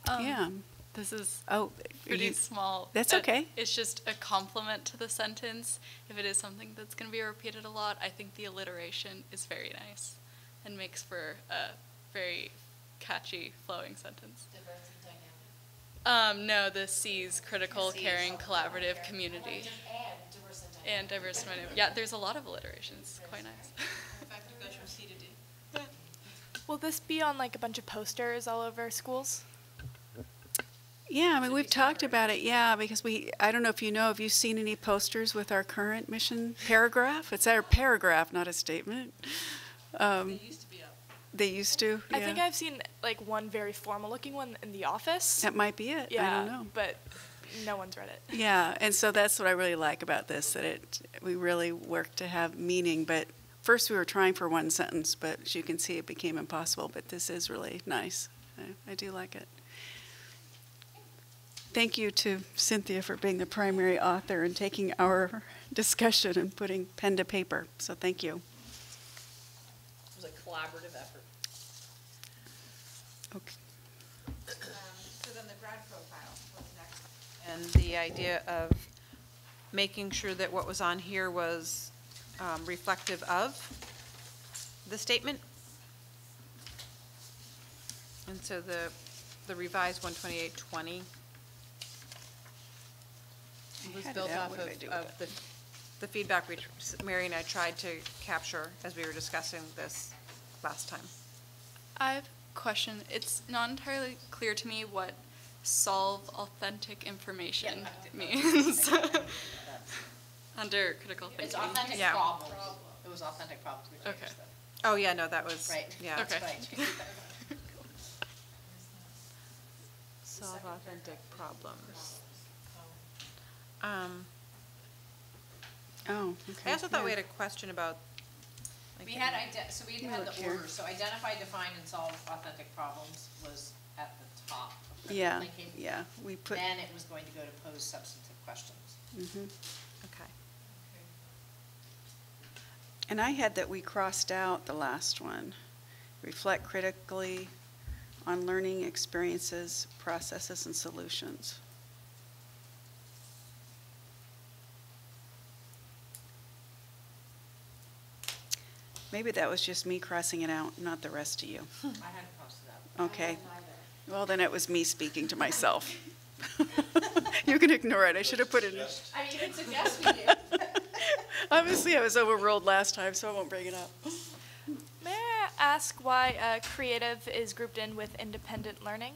Yeah. This is Oh, pretty small. That's but okay. It's just a complement to the sentence. If it is something that's going to be repeated a lot, I think the alliteration is very nice and makes for a very catchy, flowing sentence. Diverse and dynamic. No, the C's critical, caring, collaborative community. And diverse and dynamic. And diverse and dynamic. Yeah, there's a lot of alliterations. Quite nice. In fact, it goes from C to D. Will this be on like a bunch of posters all over schools? Yeah, I mean, we've talked about it, yeah, because I don't know if you know, have you seen any posters with our current mission paragraph? It's our paragraph, not a statement. They used to be up. They used to, yeah. I think I've seen like one very formal looking one in the office. That might be it, Yeah, I don't know. but no one's read it. Yeah, and so that's what I really like about this, that we really work to have meaning, but first we were trying for one sentence, but as you can see, it became impossible, but this is really nice. I do like it. Thank you to Cynthia for being the primary author and taking our discussion and putting pen to paper. So thank you. It was a collaborative effort. Okay. So then the grad profile, what's next? And the idea of making sure that what was on here was reflective of the statement. And so the revised 12820 was built off of the feedback Mary and I tried to capture as we were discussing this last time. I have a question. It's not entirely clear to me what solve authentic information means under critical thinking. It's authentic Yeah. problems. It was authentic problems. We changed Okay. them. Oh, yeah, no, that was, Right. yeah. Okay. Right. Solve authentic problems. Oh, okay. I also thought we Yeah. had a question about. We had, so we had Look the here. order, so identify, define, and solve authentic problems was at the top of critical Yeah, thinking. yeah, we put, Then it was going to go to pose substantive questions. Okay. and I had that we crossed out the last one. Reflect critically on learning experiences, processes, and solutions. Maybe that was just me crossing it out, not the rest of you. I hadn't crossed it out. Okay. Well, then it was me speaking to myself. You can ignore it. I should have put it in. I mean, you can suggest we do. Obviously, I was overruled last time, so I won't bring it up. May I ask why creative is grouped in with independent learning?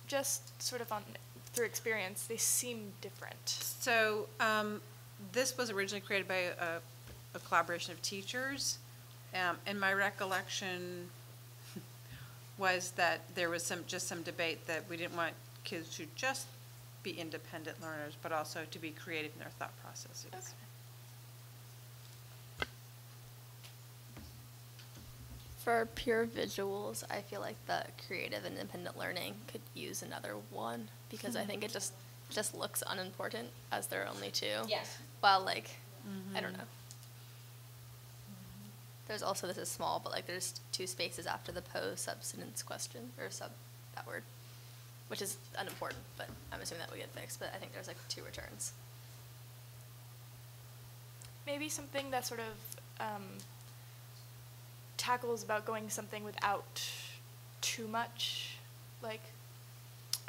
Just sort of through experience, they seem different. So this was originally created by a collaboration of teachers, and my recollection was that there was just some debate that we didn't want kids to just be independent learners, but also to be creative in their thought processes. Okay. For pure visuals, I feel like the creative and independent learning could use another one because I think it just looks unimportant as there are only two. Yes. While like, I don't know. There's also, this is small, but like there's two spaces after the pose substance question, or that word, which is unimportant, but I'm assuming that will get fixed, but I think there's like two returns. Maybe something that sort of tackles about going something without too much, like,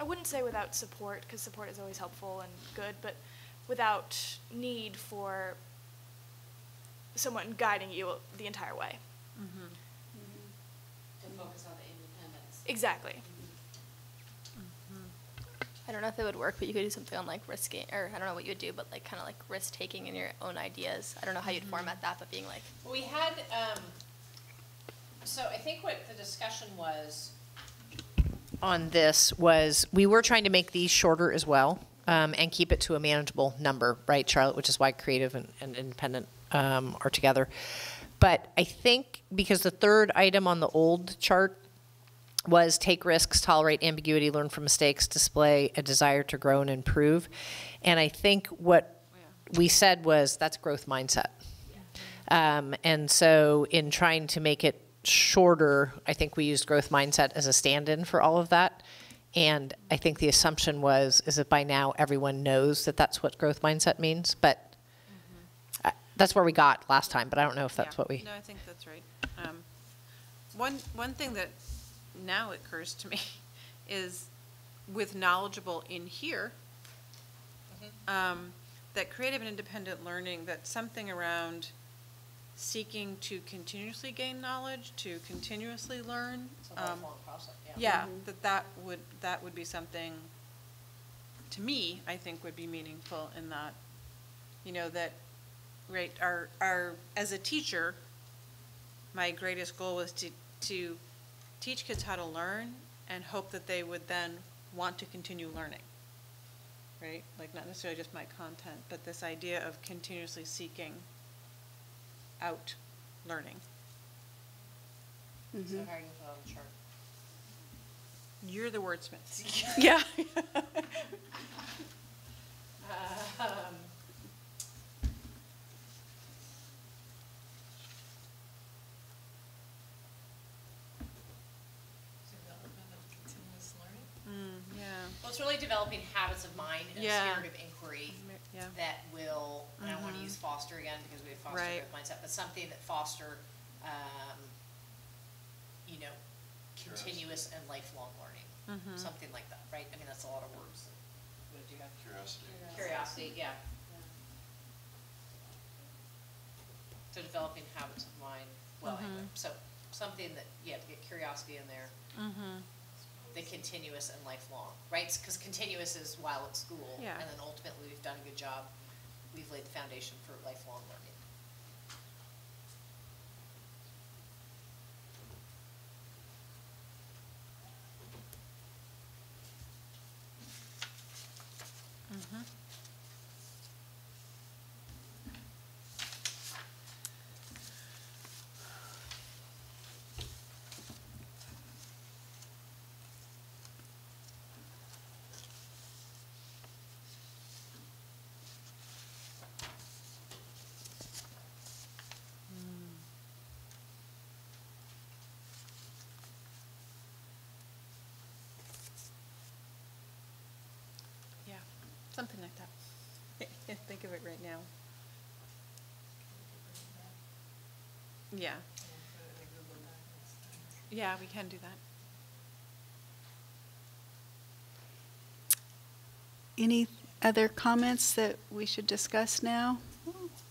I wouldn't say without support, because support is always helpful and good, but without need for someone guiding you the entire way. To focus on the independence. Exactly. I don't know if it would work, but you could do something on like risking, or I don't know what you would do, but like kind of like risk taking in your own ideas. I don't know how you'd format that, but being like. We had, so I think what the discussion was, On this was, we were trying to make these shorter as well. and keep it to a manageable number, right, Charlotte? Which is why creative and independent are together. But I think because the third item on the old chart was take risks, tolerate ambiguity, learn from mistakes, display a desire to grow and improve. And I think what we said was that's growth mindset. And so in trying to make it shorter, I think we used growth mindset as a stand-in for all of that. And I think the assumption is that by now everyone knows that that's what growth mindset means. But that's where we got last time, but I don't know if that's what we... No, I think that's right. One thing that now occurs to me is with knowledgeable in here, that creative and independent learning, that something around seeking to continuously gain knowledge, to continuously learn. It's a lifelong process, yeah. Yeah, that would be something, to me, I think would be meaningful in that, you know, that, right, as a teacher, my greatest goal was to teach kids how to learn and hope that they would then want to continue learning, right? Like not necessarily just my content, but this idea of continuously seeking out learning. So how are you going to put on the chart? You're the wordsmith. Yeah. Well, it's really developing habits of mind and a spirit of inquiry that will, and I don't want to use foster again because we have foster growth mindset, but something that foster, you know, continuous and lifelong learning. Something like that, right? I mean, that's a lot of words. What did you have? Curiosity. Curiosity, yeah. So developing habits of mind. Well, anyway, so something that, to get curiosity in there. The continuous and lifelong, right? Because continuous is while at school, and then ultimately we've done a good job. We've laid the foundation for lifelong learning. Something like that. I can't think of it right now. Yeah. Yeah, we can do that. Any other comments that we should discuss now?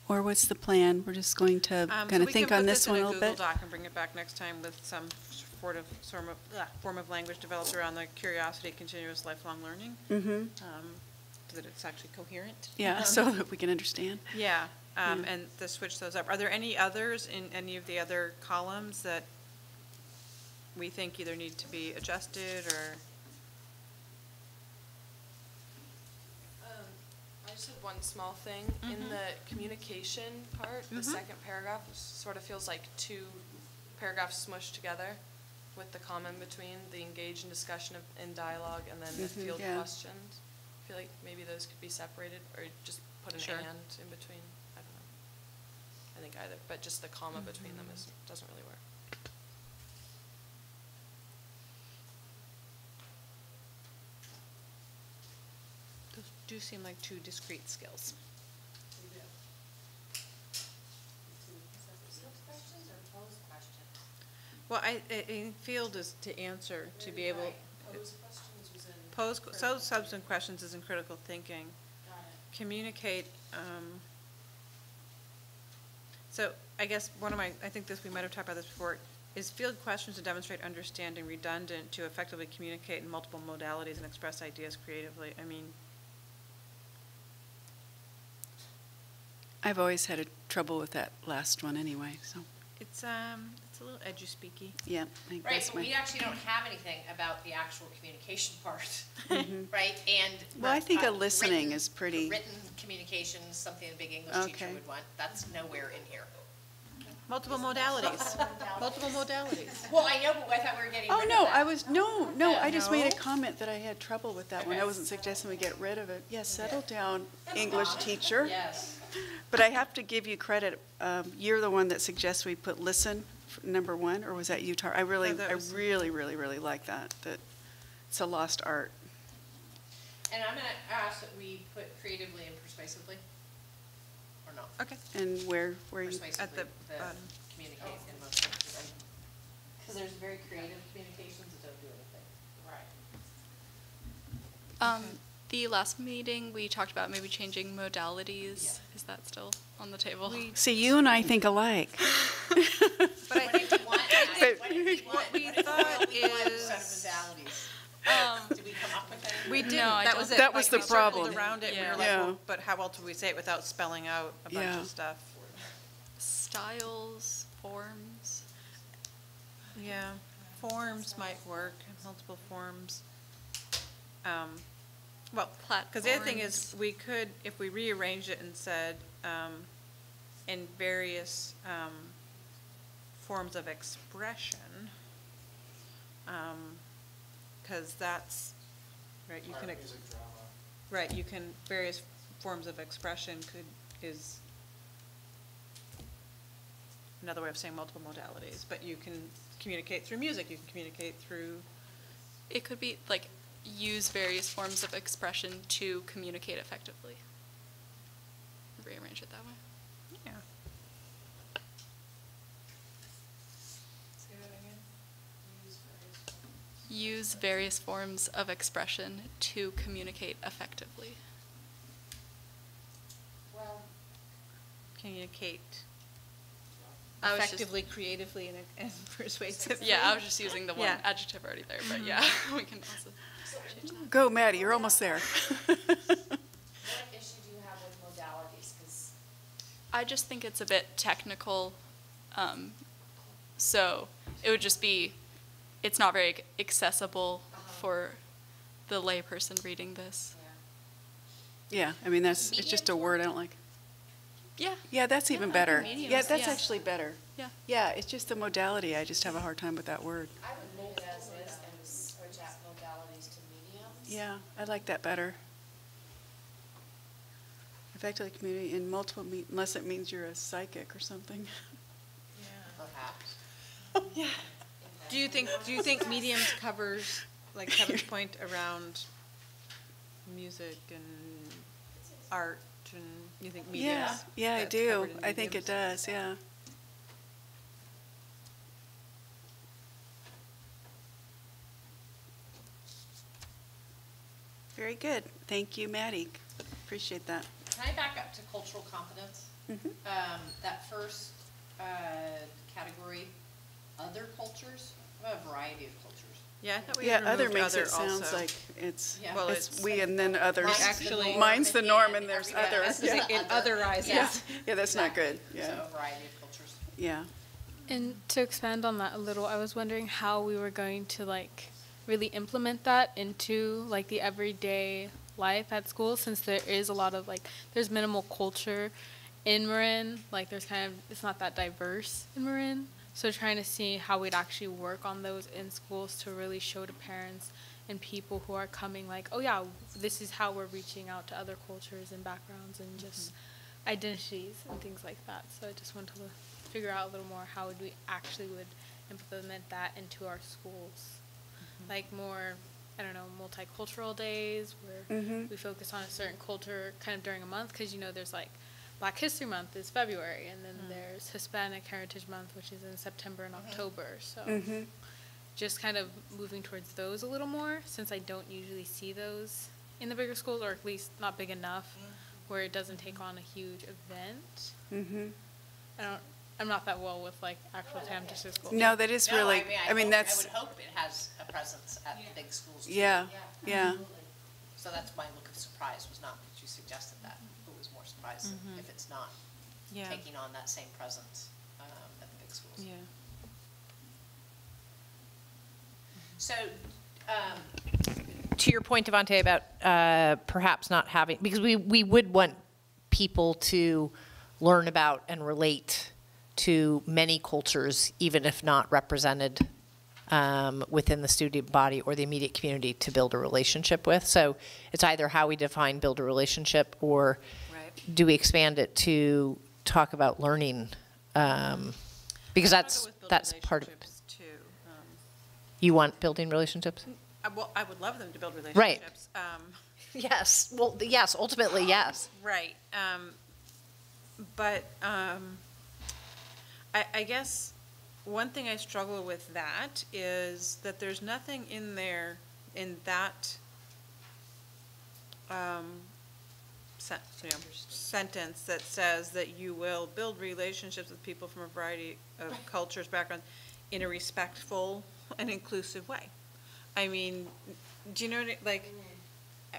Or what's the plan? We're just going to kind of think on this one a little bit? We can put this in a Google Doc and bring it back next time with some form of language developed around the curiosity, continuous lifelong learning. So that it's actually coherent. Yeah, so that we can understand. Yeah, and to switch those up. Are there any others in any of the other columns that we think either need to be adjusted or? I just had one small thing. In the communication part, the second paragraph sort of feels like two paragraphs smushed together with the comma in between, the engage in discussion in dialogue, and then the field questions. I feel like maybe those could be separated or just put an and in between. I don't know. I think either, but just the comma between them doesn't really work. Those do seem like two discrete skills. Questions or pose questions? Well, I field is to answer, to be able. Pose questions was in. So substantive questions is in critical thinking. Got it. Communicate. So I guess I think we might have talked about this before, is field questions to demonstrate understanding redundant to effectively communicate in multiple modalities and express ideas creatively. I mean. I've always had trouble with that last one anyway, so. It's a little edu-speaky. Yeah, I think Right, that's but my. we actually don't have anything about the actual communication part, right? And. Well, I think a written- listening is pretty. Written communications, something a big English teacher Okay. would want, that's nowhere in here. Multiple modalities. Multiple modalities. Well, I know, but I thought we were getting Oh, rid no, of that. I was, no, I just made a No. comment that I had trouble with that one. I Okay. wasn't suggesting we get rid of it. Yes, settle down, English teacher. Yes. But I have to give you credit. You're the one that suggests we put listen for number one, or was that you, Tar? I really like that it's a lost art. And I'm gonna ask that we put creatively and persuasively, or not? Okay. And where you, Persuasively, At the bottom. communicate in most cases. Because there's very creative communications that don't do anything. Right. The last meeting, we talked about maybe changing modalities. Is that still on the table? see, you and I think alike. But I think What we thought is- Set of modalities. Did we come up with any? we didn't, No, I that don't was it. think That was Like, the we circled problem. around it, we Yeah. were like, Yeah. well, but how else would we say it without spelling out a bunch Yeah. of stuff? Styles, forms. Yeah, forms might work, multiple forms. Well, because the other thing is, Platforms. we could, if we rearranged it and said, in various forms of expression, because that's, right, you can. Right, you can, various forms of expression is another way of saying multiple modalities, but you can communicate through music, you can communicate through. It could be like use various forms of expression to communicate effectively. Rearrange it that way. Yeah. Use various forms of expression to communicate effectively. Well, Communicate I was just- effectively, creatively, and persuasively. Yeah, I was just using the one Yeah. adjective already there, but yeah, we can also change that. Go, Maddie, you're almost there. What issue do you have with modalities? Because I just think it's a bit technical, so it would just be, it's not very accessible for the layperson reading this. Yeah, I mean, it's just a word I don't like. Yeah. Yeah, that's even I think better. mediums, Yeah, that's yeah. actually better. Yeah. Yeah, it's just the modality. I just have a hard time with that word. I would leave it as is and switch out modalities to mediums. Yeah, I like that better. Effectively communicate in multiple, unless it means you're a psychic or something. perhaps. Yeah. Do you think mediums covers, like Kevin's point around music and art, and you think mediums? Yeah, I that's do. covered in I think it mediums? does, yeah. Very good. Thank you, Maddie. Appreciate that. Can I back up to cultural competence? That first category, other cultures, we have a variety of cultures. Yeah, I thought we Yeah, had other removed makes it other sounds also. like it's, Yeah. Well, it's it's- we and then others. Mine's the Actually- norm Mine's the and norm and there's everybody other. else is Yeah. It other. otherizes. Yeah. Yeah, that's not good, So yeah. a variety of cultures. Yeah. And to expand on that a little, I was wondering how we were going to like really implement that into like the everyday life at school, since there is a lot of like there's minimal culture in Marin, like there's kind of it's not that diverse in Marin. So trying to see how we'd actually work on those in schools to really show to parents and people who are coming like, oh yeah, this is how we're reaching out to other cultures and backgrounds and just identities and things like that. So I just wanted to figure out a little more how would we actually would implement that into our schools. Like more, I don't know, multicultural days where we focus on a certain culture kind of during a month, because you know there's like Black History Month is February, and then there's Hispanic Heritage Month, which is in September and October. So just kind of moving towards those a little more, since I don't usually see those in the bigger schools, or at least not big enough where it doesn't take on a huge event. I'm not that well with like actual Tam District schools. No, that is No, really, I mean, I that's, would hope it has a presence at the big schools too. yeah, yeah. So that's my look of surprise, was not that you suggested that, but was more surprised if it's not Yeah. taking on that same presence at the big schools. Yeah. So, to your point, Devontae, about perhaps not having, because we would want people to learn about and relate to many cultures, even if not represented within the student body or the immediate community, to build a relationship with. So it's either how we define build a relationship, or do we expand it to talk about learning? Because that's part of it. Too. You want building relationships? Well, I would love them to build relationships. Right. Yes. Well, yes. Ultimately, yes. Right. But I guess one thing I struggle with that is that there's nothing in there in that sentence that says that you will build relationships with people from a variety of cultures, backgrounds, in a respectful and inclusive way. I mean, do you know, like,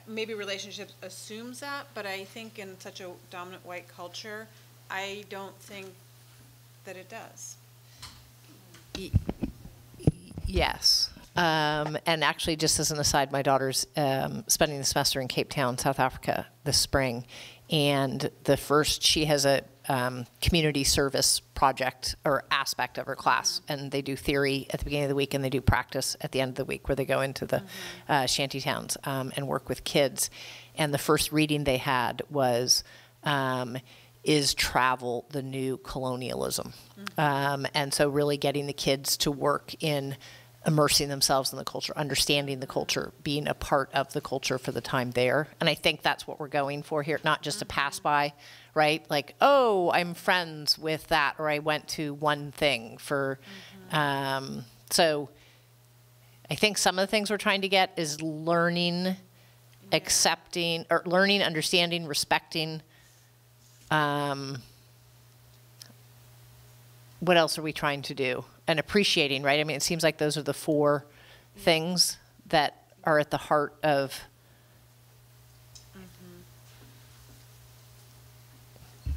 maybe relationships assumes that, but I think in such a dominant white culture, I don't think that it does. Yes. And actually, just as an aside, my daughter's spending the semester in Cape Town, South Africa this spring. And she has a community service project or aspect of her class. And they do theory at the beginning of the week, and they do practice at the end of the week, where they go into the shanty towns and work with kids. And the first reading they had was, is travel the new colonialism? And so really getting the kids to work in immersing themselves in the culture, understanding the culture, being a part of the culture for the time there. And I think that's what we're going for here, not just a pass by, right? Like, oh, I'm friends with that, or I went to one thing for, so I think some of the things we're trying to get is learning, accepting, or learning, understanding, respecting. What else are we trying to do? And appreciating, right? I mean, it seems like those are the four things that are at the heart of. I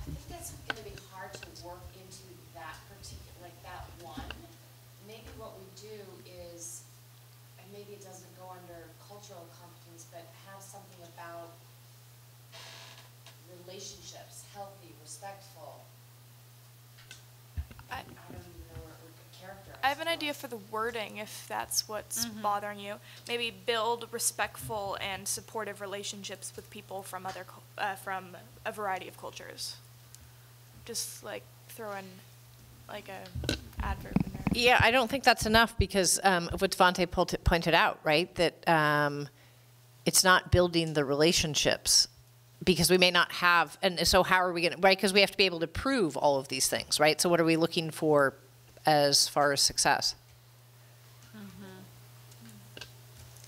think that's going to be hard to work into that particular, like that one. Maybe what we do is, and maybe it doesn't go under cultural competence, but have something about relationships, healthy, respectful. I don't even know what we could characterize. I have an idea for the wording, if that's what's bothering you. Maybe build respectful and supportive relationships with people from from a variety of cultures. Just like throw in like a adverb in there. Yeah, I don't think that's enough, because of what Devontae pointed out, right? That it's not building the relationships, because we may not have, and so how are we going to, right? Because we have to be able to prove all of these things, right? So what are we looking for as far as success?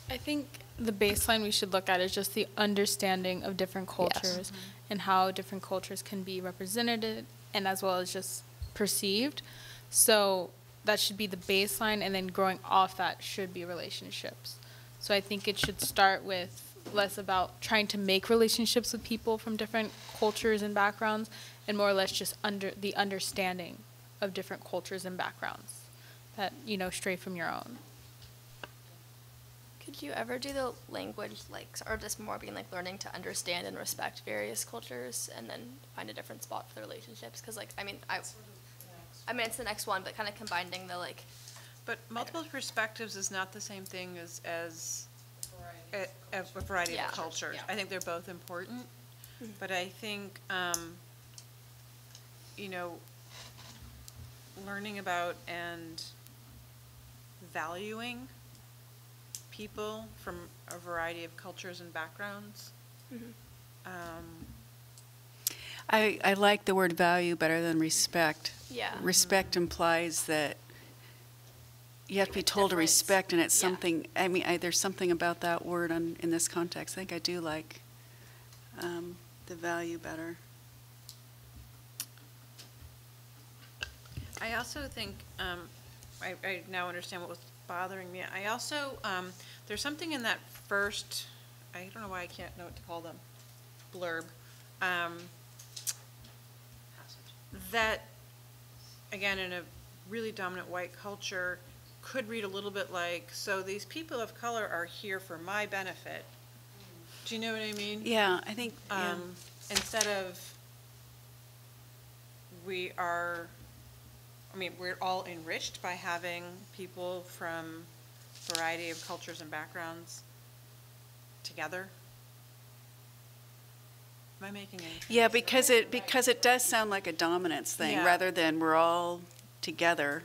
I think the baseline we should look at is just the understanding of different cultures and how different cultures can be represented and as well as just perceived. So that should be the baseline, and then growing off that should be relationships. So I think it should start with less about trying to make relationships with people from different cultures and backgrounds, and more or less just the understanding of different cultures and backgrounds that, you know, stray from your own. Could you ever do the language, like, or just more being like learning to understand and respect various cultures, and then find a different spot for the relationships? Because, like, I mean, it's the next one, but kind of combining the, like. But multiple perspectives is not the same thing as a variety of cultures. I think they're both important, but I think, you know, learning about and valuing people from a variety of cultures and backgrounds. I like the word value better than respect. Yeah. Respect implies that you have to be told to respect, and it's something, I mean, there's something about that word in this context. I think I do like the value better. I also think, I now understand what was bothering me. I also, there's something in that first, I don't know why I can't know what to call them, blurb, that, again, in a really dominant white culture could read a little bit like, so these people of color are here for my benefit. Do you know what I mean? Yeah, I think, yeah. Instead of, we're all enriched by having people from a variety of cultures and backgrounds together. Am I making any sense? Yeah, because it does sound like a dominance thing, Yeah. rather than we're all together.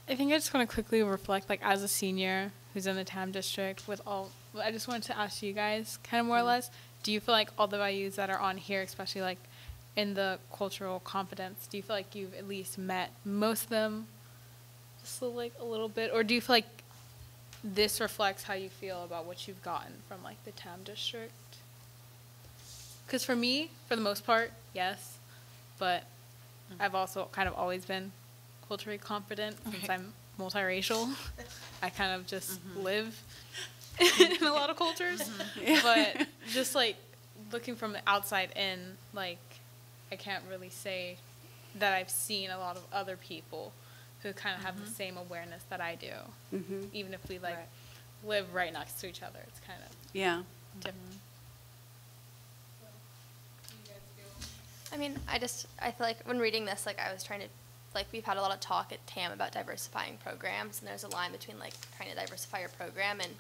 I think I just want to quickly reflect, like, as a senior who's in the TAM district I just wanted to ask you guys, kind of more or less, do you feel like all the values that are on here, especially like in the cultural competence, do you feel like you've at least met most of them, just a little bit, or do you feel like this reflects how you feel about what you've gotten from like the TAM district? Because for me, for the most part, yes, but I've also kind of always been culturally confident since I'm multiracial. I kind of just live in a lot of cultures. But just like looking from the outside in, like I can't really say that I've seen a lot of other people who kind of have the same awareness that I do. Even if we like live right next to each other, it's kind of different. I mean, I feel like when reading this, like I was trying to, like we've had a lot of talk at TAM about diversifying programs, and there's a line between like trying to diversify your program and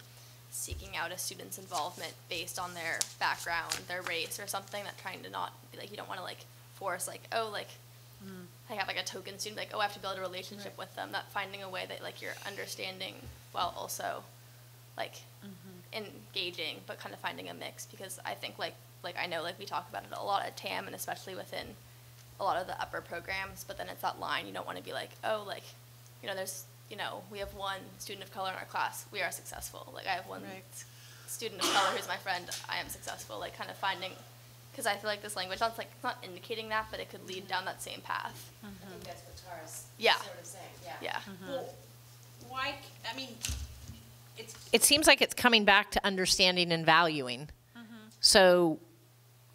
seeking out a student's involvement based on their background, their race or something, that trying to not be like, you don't want to like force like, oh, like I have like a token student, like, oh, I have to build a relationship with them, that finding a way that like you're understanding while also like engaging, but kind of finding a mix, because I think like I know like we talk about it a lot at TAM and especially within a lot of the upper programs, but then it's that line, you don't want to be like, oh, like, you know, there's, you know, we have one student of color in our class, we are successful. Like I have one student of color who's my friend, I am successful. Like kind of finding, because I feel like this language, it's like, it's not indicating that, but it could lead down that same path. I think that's what Tara's sort of saying, Yeah. Well, why, I mean, it seems like it's coming back to understanding and valuing. So,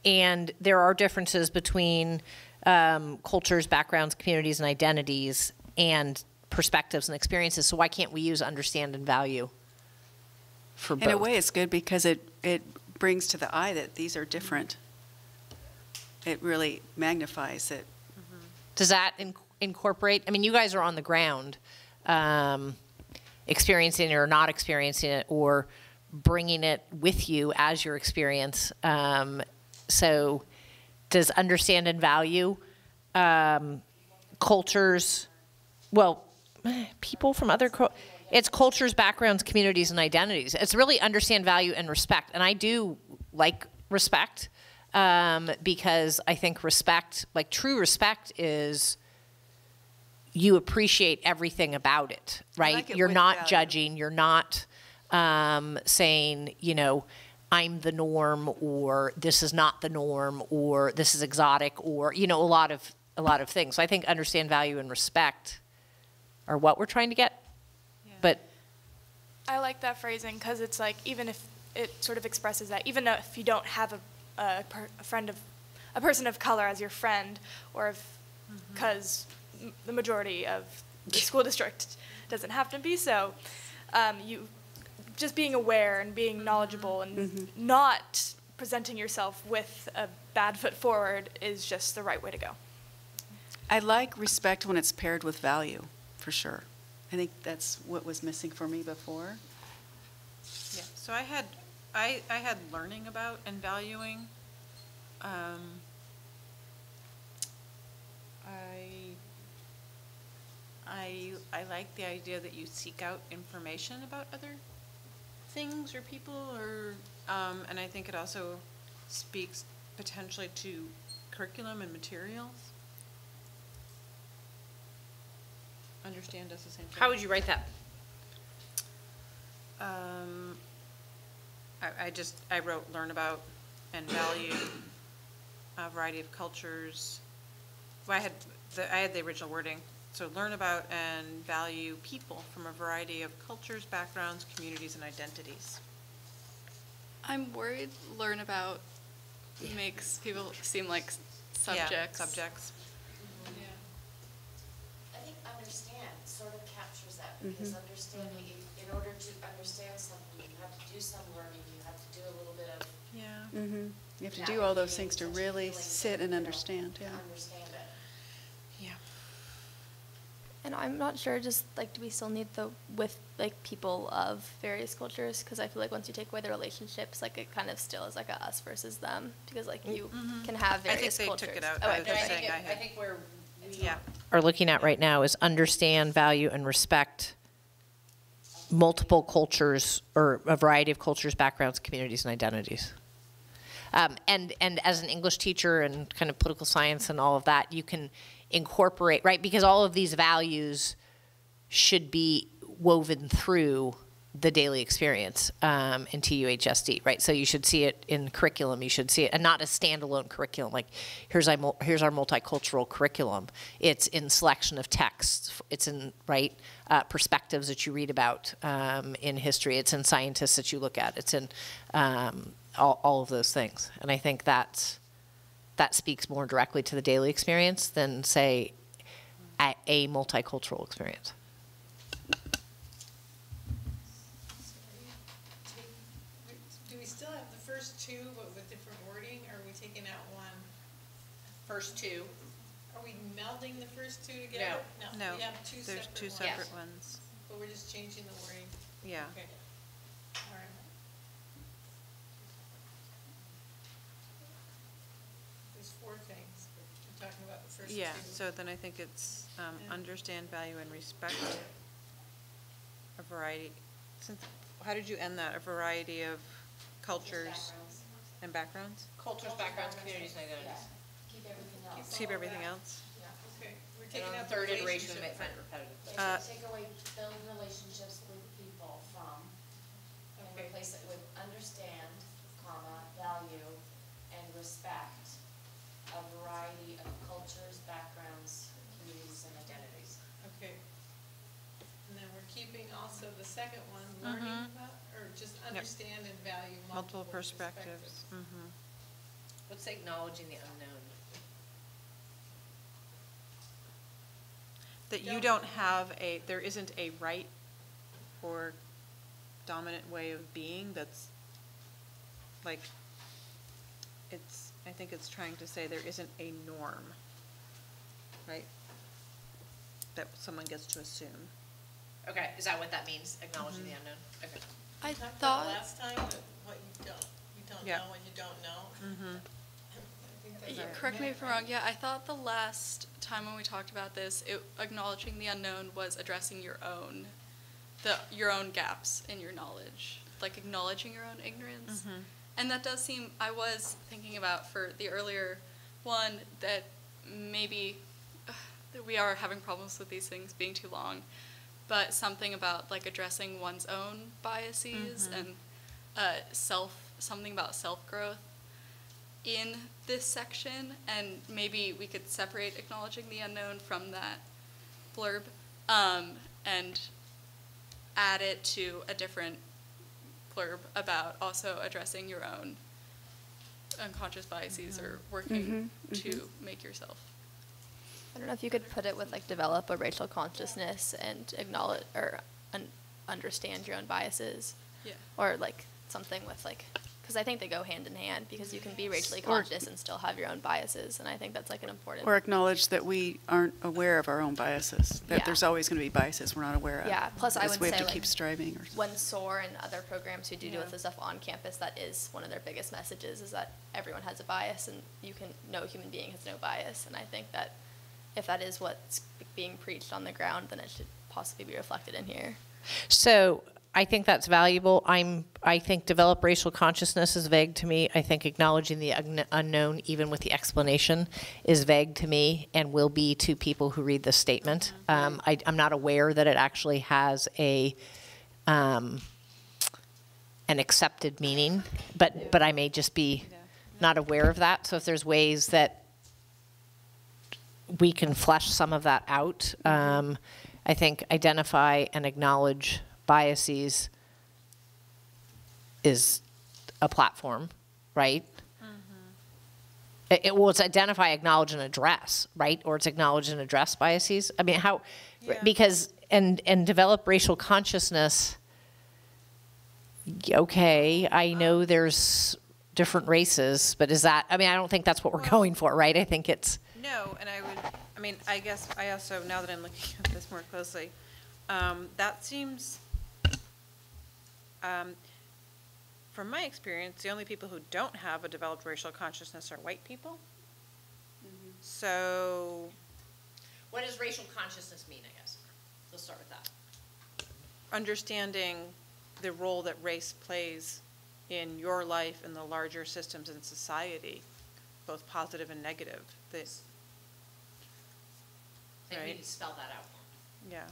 and there are differences between cultures, backgrounds, communities, and identities, and perspectives and experiences. So why can't we use understand and value for both? In a way, it's good because it brings to the eye that these are different. It really magnifies it. Does that incorporate, I mean, you guys are on the ground experiencing it or not experiencing it, or bringing it with you as your experience. So does understand and value cultures, well, people from other, it's cultures, backgrounds, communities, and identities. It's really understand, value, and respect. And I do like respect because I think respect, like true respect, is you appreciate everything about it, right? Like it You're with not value. judging. You're not saying, you know, I'm the norm, or this is not the norm, or this is exotic, or, you know, a lot of things. So I think understand, value, and respect are what we're trying to get. But I like that phrasing because it's like, even if it sort of expresses that, even if you don't have a person of color as your friend, or if because the majority of the school district doesn't have to be so, you just being aware and being knowledgeable and not presenting yourself with a bad foot forward is just the right way to go. I like respect when it's paired with value, for sure. I think that's what was missing for me before. Yeah, so I had learning about and valuing. I like the idea that you seek out information about other things or people, or and I think it also speaks potentially to curriculum and materials. Understand does the same thing. how would you write that? I wrote learn about and value a variety of cultures. Well, I had the original wording. So learn about and value people from a variety of cultures, backgrounds, communities, and identities. I'm worried learn about makes people seem like subjects. Yeah, subjects. I think understand sort of captures that, because understanding, in order to understand something, you have to do some learning, you have to do a little bit of Yeah. You have to do all those things to really sit and understand, yeah. understand it. Yeah. And I'm not sure, just like, do we still need the with like people of various cultures? Because I feel like once you take away the relationships, like it kind of still is like a us versus them. Because like you can have I think various they cultures. took it out. Oh, I I was think just it- saying I think where we Yeah. Are looking at right now is understand, value, and respect multiple cultures or a variety of cultures, backgrounds, communities, and identities. And as an English teacher and kind of political science and all of that, you can incorporate, right? Because all of these values should be woven through the daily experience in TUHSD, right? So you should see it in curriculum. You should see it, and not a standalone curriculum. Like here's our multicultural curriculum. It's in selection of texts. It's in perspectives that you read about in history. It's in scientists that you look at. It's in all of those things. And I think that speaks more directly to the daily experience than say a multicultural experience. Do we still have the first two, but with different wording, or are we taking out one? first two. Are we melding the first two together? No, We have two there's separate two ones. separate ones. But we're just changing the wording. Yeah. Okay. All right. There's four things, but we're talking about the first two. Yeah, so then I think it's understand, value, and respect a variety. How did you end that? A variety of cultures and backgrounds? Cultures, backgrounds, communities, and identities. Keep everything else. Keep everything else? Okay, we're And taking on out the the third iteration, we might relationship. find it repetitive. Take away build relationships with people from, and Okay. replace it with understand, comma, value, and respect a variety of cultures, backgrounds, communities, and identities. Okay. And then we're keeping also the second one, learning about, or just understand and value Multiple perspectives. Mm-hmm. What's acknowledging the unknown? That you don't have there isn't a right or dominant way of being that's like, I think it's trying to say there isn't a norm, right? That someone gets to assume. Okay, is that what that means? Acknowledging the unknown? Okay. I Talked about thought. last time, that what you don't Yeah. know what you don't know. Mm-hmm. I think that's Yeah, our correct me if I'm main wrong. Yeah, I thought the last time when we talked about this, acknowledging the unknown was addressing your own gaps in your knowledge, like acknowledging your own ignorance. Mm-hmm. And that does seem, I was thinking about for the earlier one that maybe that we are having problems with these things being too long, but something about like addressing one's own biases and something about self-growth in this section, and maybe we could separate acknowledging the unknown from that blurb and add it to a different blurb about also addressing your own unconscious biases or working to make yourself. I don't know if you could put it with like develop a racial consciousness and acknowledge or understand your own biases. Yeah. Or like something with like, because I think they go hand in hand, because you can be racially conscious and still have your own biases, and I think that's like an important. Or acknowledge that we aren't aware of our own biases, that Yeah. there's always going to be biases we're not aware of. Yeah, plus I Because would we have say to like keep striving. Or when SOAR and other programs who do deal with this stuff on campus, that is one of their biggest messages, is that everyone has a bias and no human being has no bias. And I think that if that is what's being preached on the ground, then it should possibly be reflected in here. So I think that's valuable. I think develop racial consciousness is vague to me. I think acknowledging the unknown, even with the explanation, is vague to me and will be to people who read this statement. I'm not aware that it actually has an accepted meaning, but I may just be not aware of that. So if there's ways that we can flesh some of that out, I think identify and acknowledge biases is a platform, right? Well, it's identify, acknowledge, and address, right? Or it's acknowledge and address biases. I mean, how, because, and develop racial consciousness. Okay, I know there's different races, but is that, I mean, I don't think that's what we're going for, right? I think it's. No, and I guess I also, now that I'm looking at this more closely, that seems, from my experience, the only people who don't have a developed racial consciousness are white people. So. What does racial consciousness mean, I guess? Let's start with that. Understanding the role that race plays in your life and the larger systems in society, both positive and negative. I think we need to spell that out. Yeah.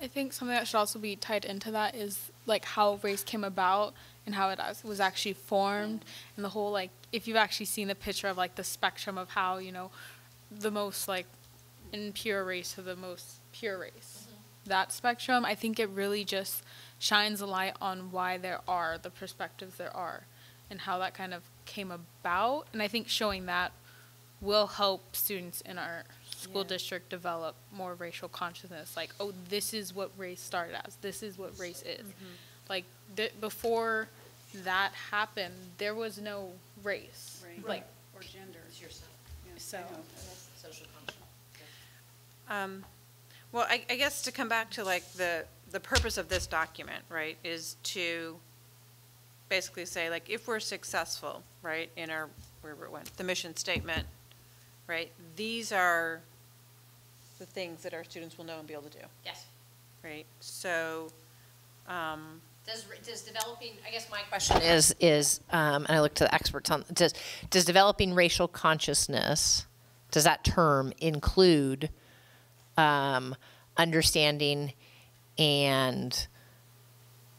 I think something that should also be tied into that is like how race came about and how it was actually formed, and the whole, like, if you've actually seen the picture of like the spectrum of how, you know, the most like impure race to the most pure race, that spectrum, I think it really just shines a light on why there are the perspectives there are and how that kind of came about. And I think showing that will help students in our school district develop more racial consciousness. Like, oh, this is what race started as. This is what race is. Like, before that happened, there was no race. Like, or gender. It's your son. so. Social function. Well, I guess to come back to like the purpose of this document, right, is to basically say, like, if we're successful, right, in our, wherever it went, the mission statement, right, these are the things that our students will know and be able to do. Yes. Right. So, Does developing, I guess my Question is, and I look to the experts on, does developing racial consciousness, does that term include understanding and,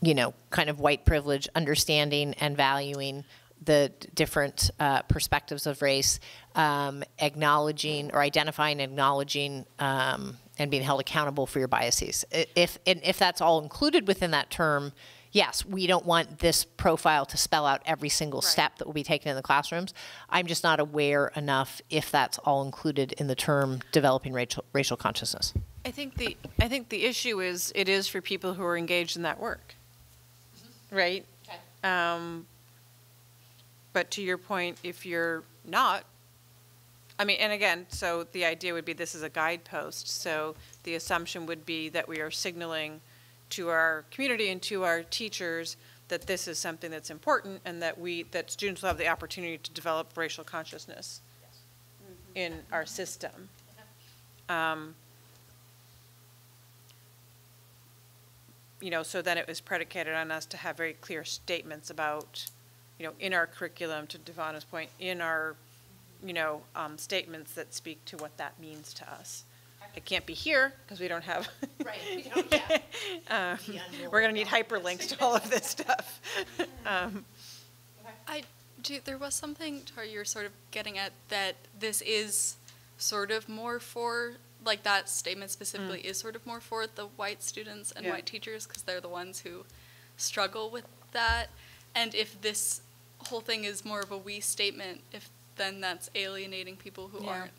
you know, kind of white privilege, understanding and valuing the different perspectives of race, acknowledging or identifying, acknowledging, and being held accountable for your biases. If that's all included within that term, yes, we don't want this profile to spell out every single step that will be taken in the classrooms. I'm just not aware enough if that's all included in the term developing racial consciousness. I think the issue is it is for people who are engaged in that work, right? Okay. But to your point, if you're not, I mean, and again, so the idea would be this is a guidepost. So the assumption would be that we are signaling to our community and to our teachers that this is something that's important and that that students will have the opportunity to develop racial consciousness in our system. You know, so then it was predicated on us to have very clear statements about, you know, in our curriculum, to Devonna's point, in our, you know, statements that speak to what that means to us. It can't be here because we don't have. Right. We don't, yeah. We're going to need hyperlinks to all of this stuff. There was something you're sort of getting at that this is sort of more for, like that statement specifically is sort of more for the white students and white teachers because they're the ones who struggle with that. And if this whole thing is more of a we statement, then that's alienating people who aren't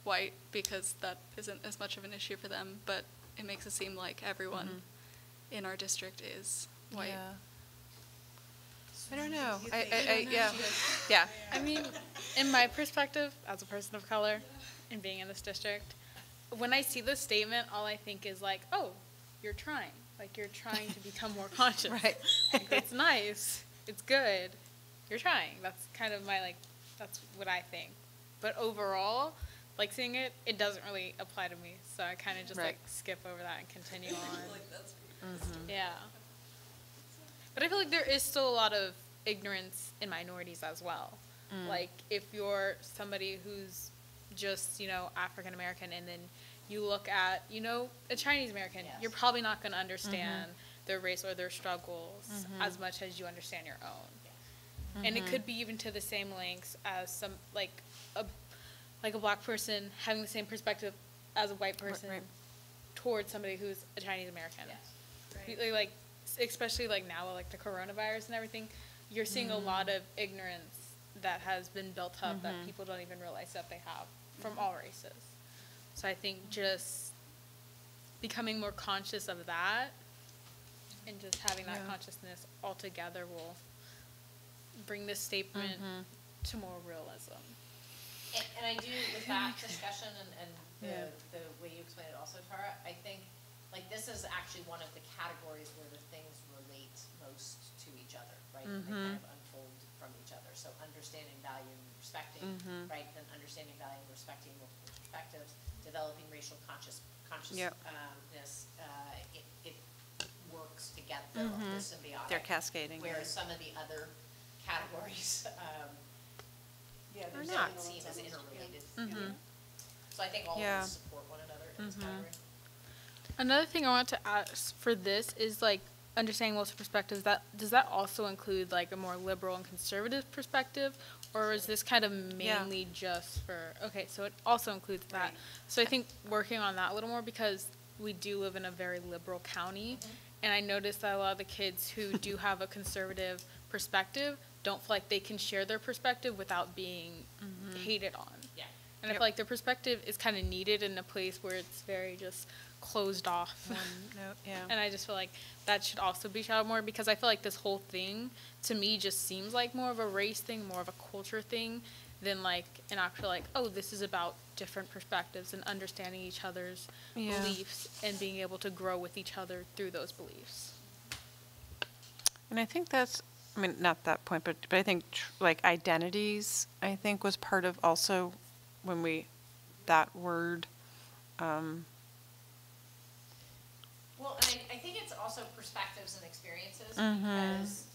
white because that isn't as much of an issue for them, but it makes it seem like everyone in our district is white. Yeah. I don't know. I mean, in my perspective, as a person of color and being in this district, when I see this statement, all I think is like, oh, you're trying. Like, you're trying to become more conscious. Right. Like, it's nice. It's good. You're trying. That's kind of my, like, that's what I think. But overall, like, seeing it, it doesn't really apply to me. So I kind of just, like, skip over that and continue on. Yeah. But I feel like there is still a lot of ignorance in minorities as well. Like, if you're somebody who's just, you know, African American and then you look at, you know, a Chinese American, you're probably not going to understand their race or their struggles as much as you understand your own. And it could be even to the same lengths as some, like a black person having the same perspective as a white person towards somebody who's a Chinese American. Like, especially like now with like the coronavirus and everything, you're seeing a lot of ignorance that has been built up that people don't even realize that they have from all races. So I think just becoming more conscious of that and just having that consciousness altogether will bring this statement to more realism. And I do, with that discussion and the way you explained it also, Tara, I think, like, this is actually one of the categories where the things relate most to each other, right? And they kind of unfold from each other. So understanding, valuing, and respecting, right? Then understanding, valuing, and respecting multiple perspectives, developing racial consciousness, it works together. They're symbiotic. They're cascading. Whereas some of the other categories, They're they not. don't seem as interrelated. So I think all of them support one another in this category. Another thing I want to ask for this is, like, understanding multiple perspectives. Does that also include, like, a more liberal and conservative perspective, or is this kind of mainly just for? Okay, so it also includes that. Right. So I think working on that a little more, because we do live in a very liberal county, and I noticed that a lot of the kids who do have a conservative perspective don't feel like they can share their perspective without being hated on. Yeah. And I feel like their perspective is kind of needed in a place where it's very just closed off. And I just feel like that should also be shouted more, because I feel like this whole thing to me just seems like more of a race thing, more of a culture thing, than like an actual, like, oh, this is about different perspectives and understanding each other's beliefs and being able to grow with each other through those beliefs. And I think that's, I mean, not that point, but I think like identities, I think was part of also when that word. Well, and I think it's also perspectives and experiences, because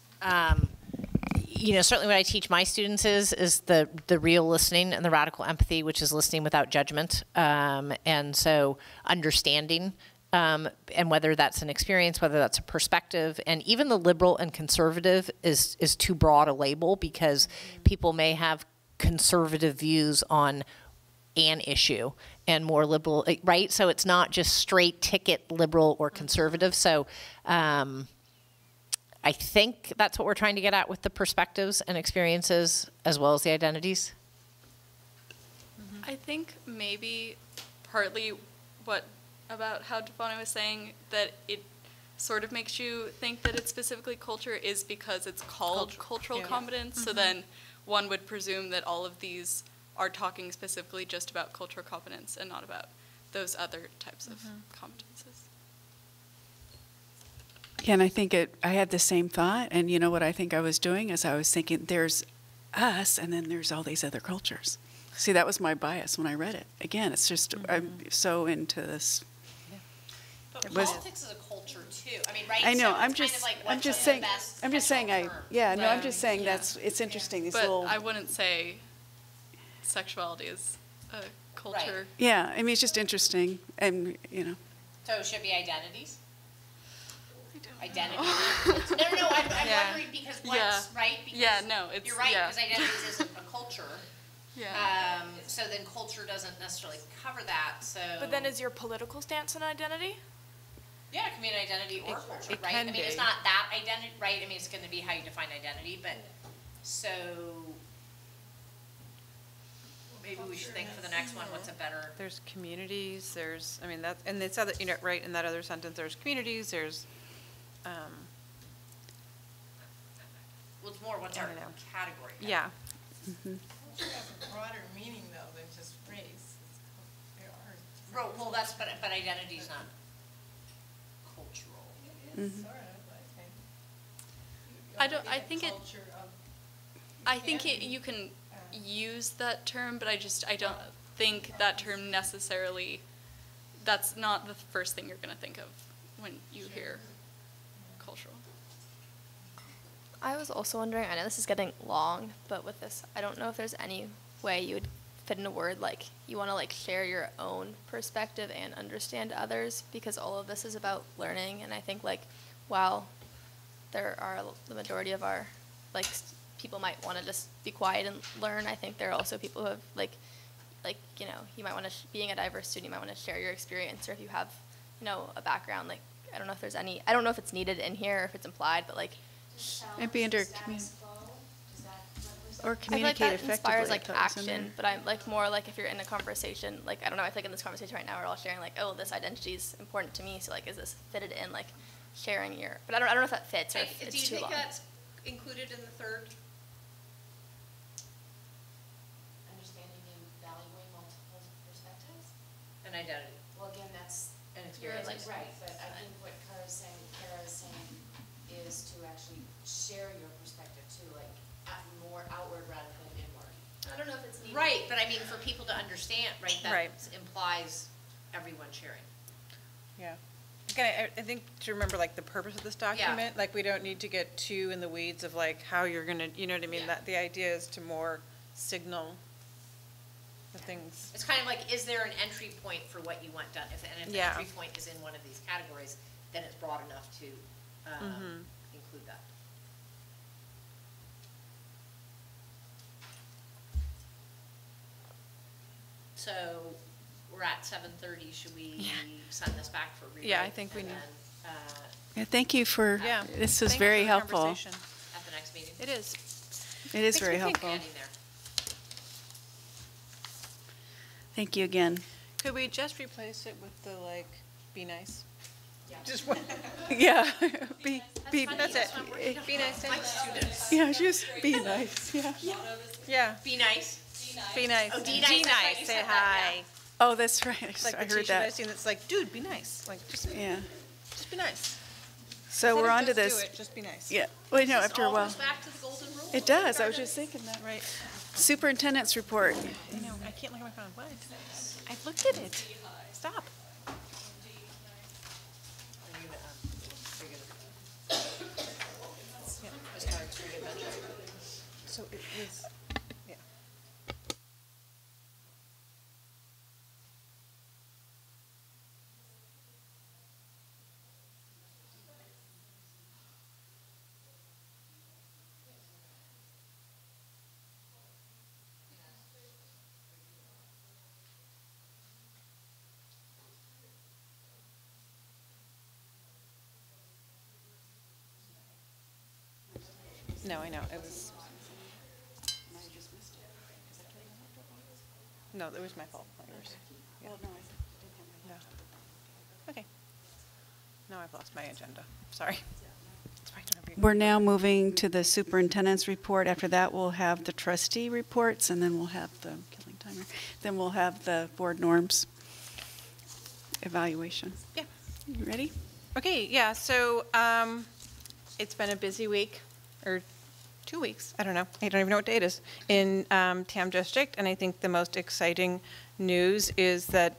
certainly what I teach my students is the real listening and the radical empathy, which is listening without judgment. And so understanding, and whether that's an experience, whether that's a perspective, and even the liberal and conservative is too broad a label, because people may have conservative views on an issue and more liberal, right? So it's not just straight ticket liberal or conservative. So I think that's what we're trying to get at with the perspectives and experiences as well as the identities. I think maybe partly about how Devani was saying that it sort of makes you think that it's specifically culture is because it's called cultural competence. So then one would presume that all of these are talking specifically just about cultural competence and not about those other types of competences. Yeah, and I think I had the same thought, and you know what I think I was doing is I was thinking there's us and then there's all these other cultures. See, that was my bias when I read it. Again, it's just, I'm so into this. But politics is a culture too. I mean, right? I know, so I'm it's just, kind of like I'm what's just the saying, best I'm just saying term. I'm just saying it's interesting, these But little. I wouldn't say sexuality is a culture. Right. Yeah, I mean, it's just interesting, and, So it should be identities? Identity. No, I'm wondering because what's, right? Because you're right, because identities isn't a culture. So then culture doesn't necessarily cover that, so. But then is your political stance an identity? Yeah, it can be an identity or culture, it right? can I mean, it's be. not that identity, right? I mean, it's gonna be how you define identity, but, so, maybe we should think for the next one, what's a better. There's communities, there's, I mean, that, and it's other, right, in that other sentence, there's communities, there's, Well, it's more, what's our category? yeah. Culture has a broader meaning though than just race. There are. Well, but identity's not cultural. It is sort of, I think. I think you can use that term, but I don't think that term necessarily, that's not the first thing you're going to think of when you hear cultural. I was also wondering, I know this is getting long, but with this, I don't know if there's any way you would fit in a word like you want to like share your own perspective and understand others, because all of this is about learning. And I think like while there are the majority of our people might want to just be quiet and learn, I think there are also people who have you might want to being a diverse student, you might want to share your experience, or if you have a background, like I don't know if it's needed in here or if it's implied, but like It'd be under Status quo, does that represent Or I feel like communicate that effectively. inspires I like thought was in action, there. but I'm like more like if you're in a conversation, like I don't know, I feel like in this conversation right now we're all sharing like, oh, this identity is important to me, so like is this fitted in like sharing your, but I don't know if that fits or if Do it's you too think long. that's included in the third? Understanding and valuing multiple perspectives? An identity, Well, again, that's. an You're experience. right, but I think what Kara is saying is to actually share your perspective too, like more outward rather than inward. I don't know if it's needed. Right, but I mean, for people to understand, right, that Right. implies everyone sharing. Yeah. Again, I think to remember like the purpose of this document, like we don't need to get too in the weeds of like how you're gonna, you know what I mean? Yeah. That the idea is to more signal the things. It's kind of like, is there an entry point for what you want done? And if the Yeah. entry point is in one of these categories, then it's broad enough to include that. So we're at 7:30. Should we send this back for rewrite? Yeah, I think we and need- then, Yeah, thank you for, Yeah. this was Thanks very for the helpful. conversation. at the next meeting? It is. It is Makes very me think. helpful. Adding there. Thank you again. Could we just replace it with the like, be nice? Yeah. Just one. Yeah, be, That's it. Be nice to my students. yeah, just be nice, yeah. Yeah. Be nice. Be nice. Oh, D nice, that's right, you Say said that, hi. yeah. Oh, that's right, It's like I the heard t-shirt I've that. seen that's like, dude, be nice. Like, just Yeah. be nice. So Instead we're of on to just this. do it, just be nice. Yeah, wait, no, This after a all while. goes back to the golden rule. It does, I was just thinking that. Right. Superintendent's report. I know, I can't look at my phone. What? I looked at it. Stop. So it was, yeah. No, I know, it was. No, it was my fault, not yours. Yeah. No. Okay. Now I've lost my agenda, sorry. It's fine, don't have your- We're now moving to the superintendent's report. After that, we'll have the trustee reports, and then we'll have the, killing timer, then we'll have the board norms evaluation. Yeah. You ready? Okay, yeah, so it's been a busy week, or 2 weeks, I don't know, I don't even know what day it is, in TAM District, and I think the most exciting news is that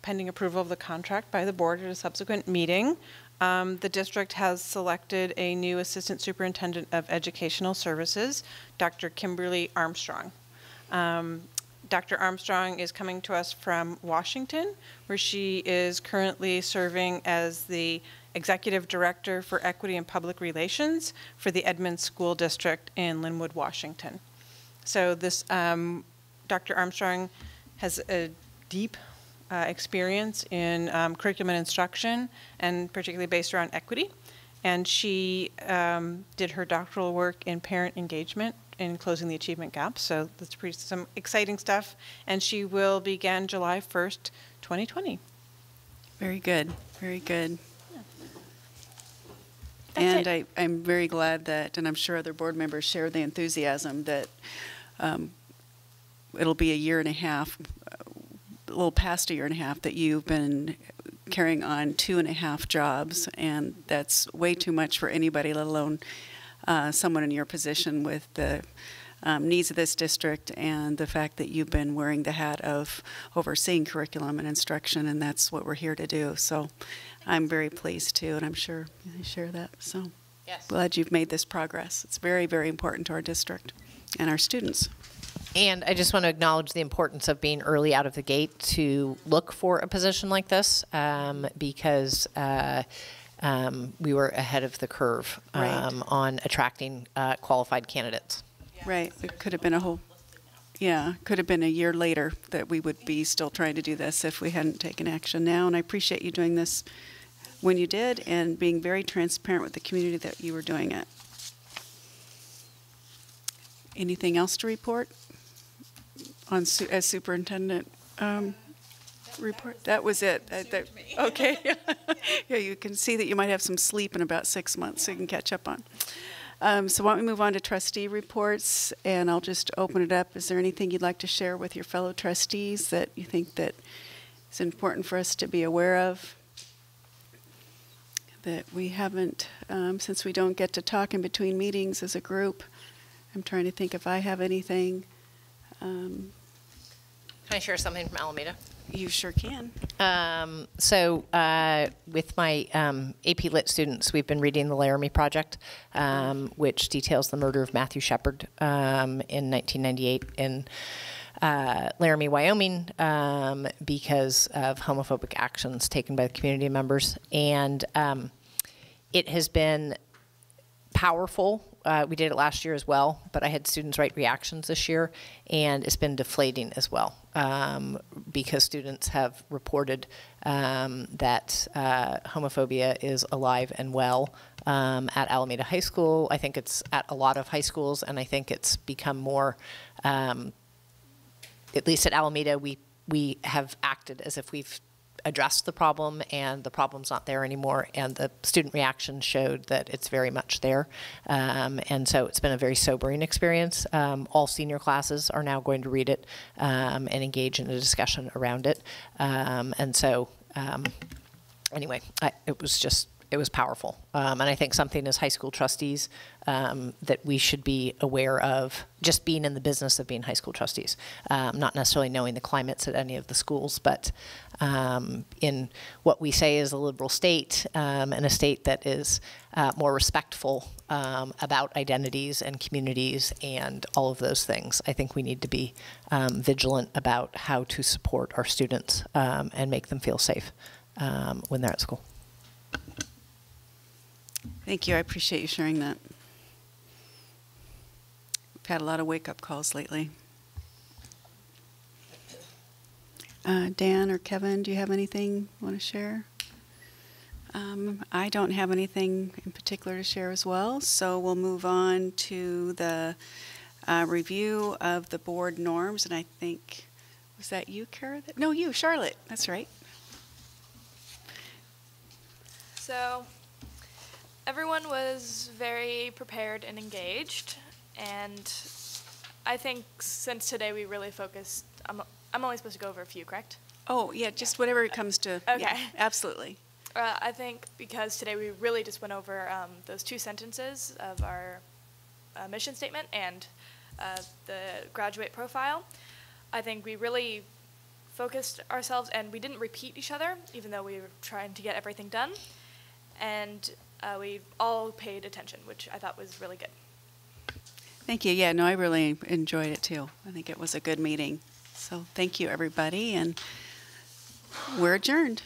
pending approval of the contract by the board at a subsequent meeting, the district has selected a new Assistant Superintendent of Educational Services, Dr. Kimberly Armstrong. Dr. Armstrong is coming to us from Washington, where she is currently serving as the Executive Director for Equity and Public Relations for the Edmonds School District in Linwood, Washington. So this, Dr. Armstrong has a deep experience in curriculum and instruction, and particularly based around equity. And she did her doctoral work in parent engagement in closing the achievement gap. So that's some exciting stuff. And she will begin July 1st, 2020. Very good, very good. That's And I'm very glad that, and I'm sure other board members share the enthusiasm that it'll be a year and a half, a little past a year and a half, that you've been carrying on 2.5 jobs, and that's way too much for anybody, let alone someone in your position with the needs of this district and the fact that you've been wearing the hat of overseeing curriculum and instruction, and that's what we're here to do. So I'm very pleased too, and I'm sure you share that. So Yes. glad you've made this progress. It's very, very important to our district and our students. And I just want to acknowledge the importance of being early out of the gate to look for a position like this, because we were ahead of the curve Right. on attracting qualified candidates. Right. It could have been could have been a year later that we would be still trying to do this if we hadn't taken action now. And I appreciate you doing this when you did and being very transparent with the community that you were doing it. Anything else to report on as superintendent report? That was it. Okay. Yeah, you can see that you might have some sleep in about 6 months, so you can catch up on. So why don't we move on to trustee reports, and I'll just open it up. Is there anything you'd like to share with your fellow trustees that you think that is important for us to be aware of? That we haven't, since we don't get to talk in between meetings as a group. I'm trying to think if I have anything. Can I share something from Alameda? You sure can. With my AP Lit students, we've been reading The Laramie Project, which details the murder of Matthew Shepard in 1998 in Laramie, Wyoming, because of homophobic actions taken by the community members. And it has been powerful. We did it last year as well, but I had students write reactions this year, and it's been deflating as well, because students have reported that homophobia is alive and well at Alameda High School. I think it's at a lot of high schools, and I think it's become more, at least at Alameda, we have acted as if we've addressed the problem, and the problem's not there anymore, and the student reaction showed that it's very much there. And so it's been a very sobering experience. All senior classes are now going to read it and engage in a discussion around it. Anyway, it was powerful. And I think something as high school trustees that we should be aware of, just being in the business of being high school trustees, not necessarily knowing the climates at any of the schools, but in what we say is a liberal state, and a state that is more respectful about identities and communities and all of those things. I think we need to be vigilant about how to support our students and make them feel safe when they're at school. Thank you. I appreciate you sharing that. We've had a lot of wake-up calls lately. Dan or Kevin, do you have anything you want to share? I don't have anything in particular to share as well, so we'll move on to the review of the board norms, and I think, was that you, Kara? No, you, Charlotte. That's right. So everyone was very prepared and engaged, and I think since today we really focused, I'm only supposed to go over a few, correct? Oh, yeah, just whatever it comes to. Okay. Yeah, absolutely. I think because today we really just went over those 2 sentences of our mission statement and the graduate profile. I think we really focused ourselves, and we didn't repeat each other, even though we were trying to get everything done. And we all paid attention, which I thought was really good. Thank you. Yeah, no, I really enjoyed it too. I think it was a good meeting. So thank you, everybody, and we're adjourned.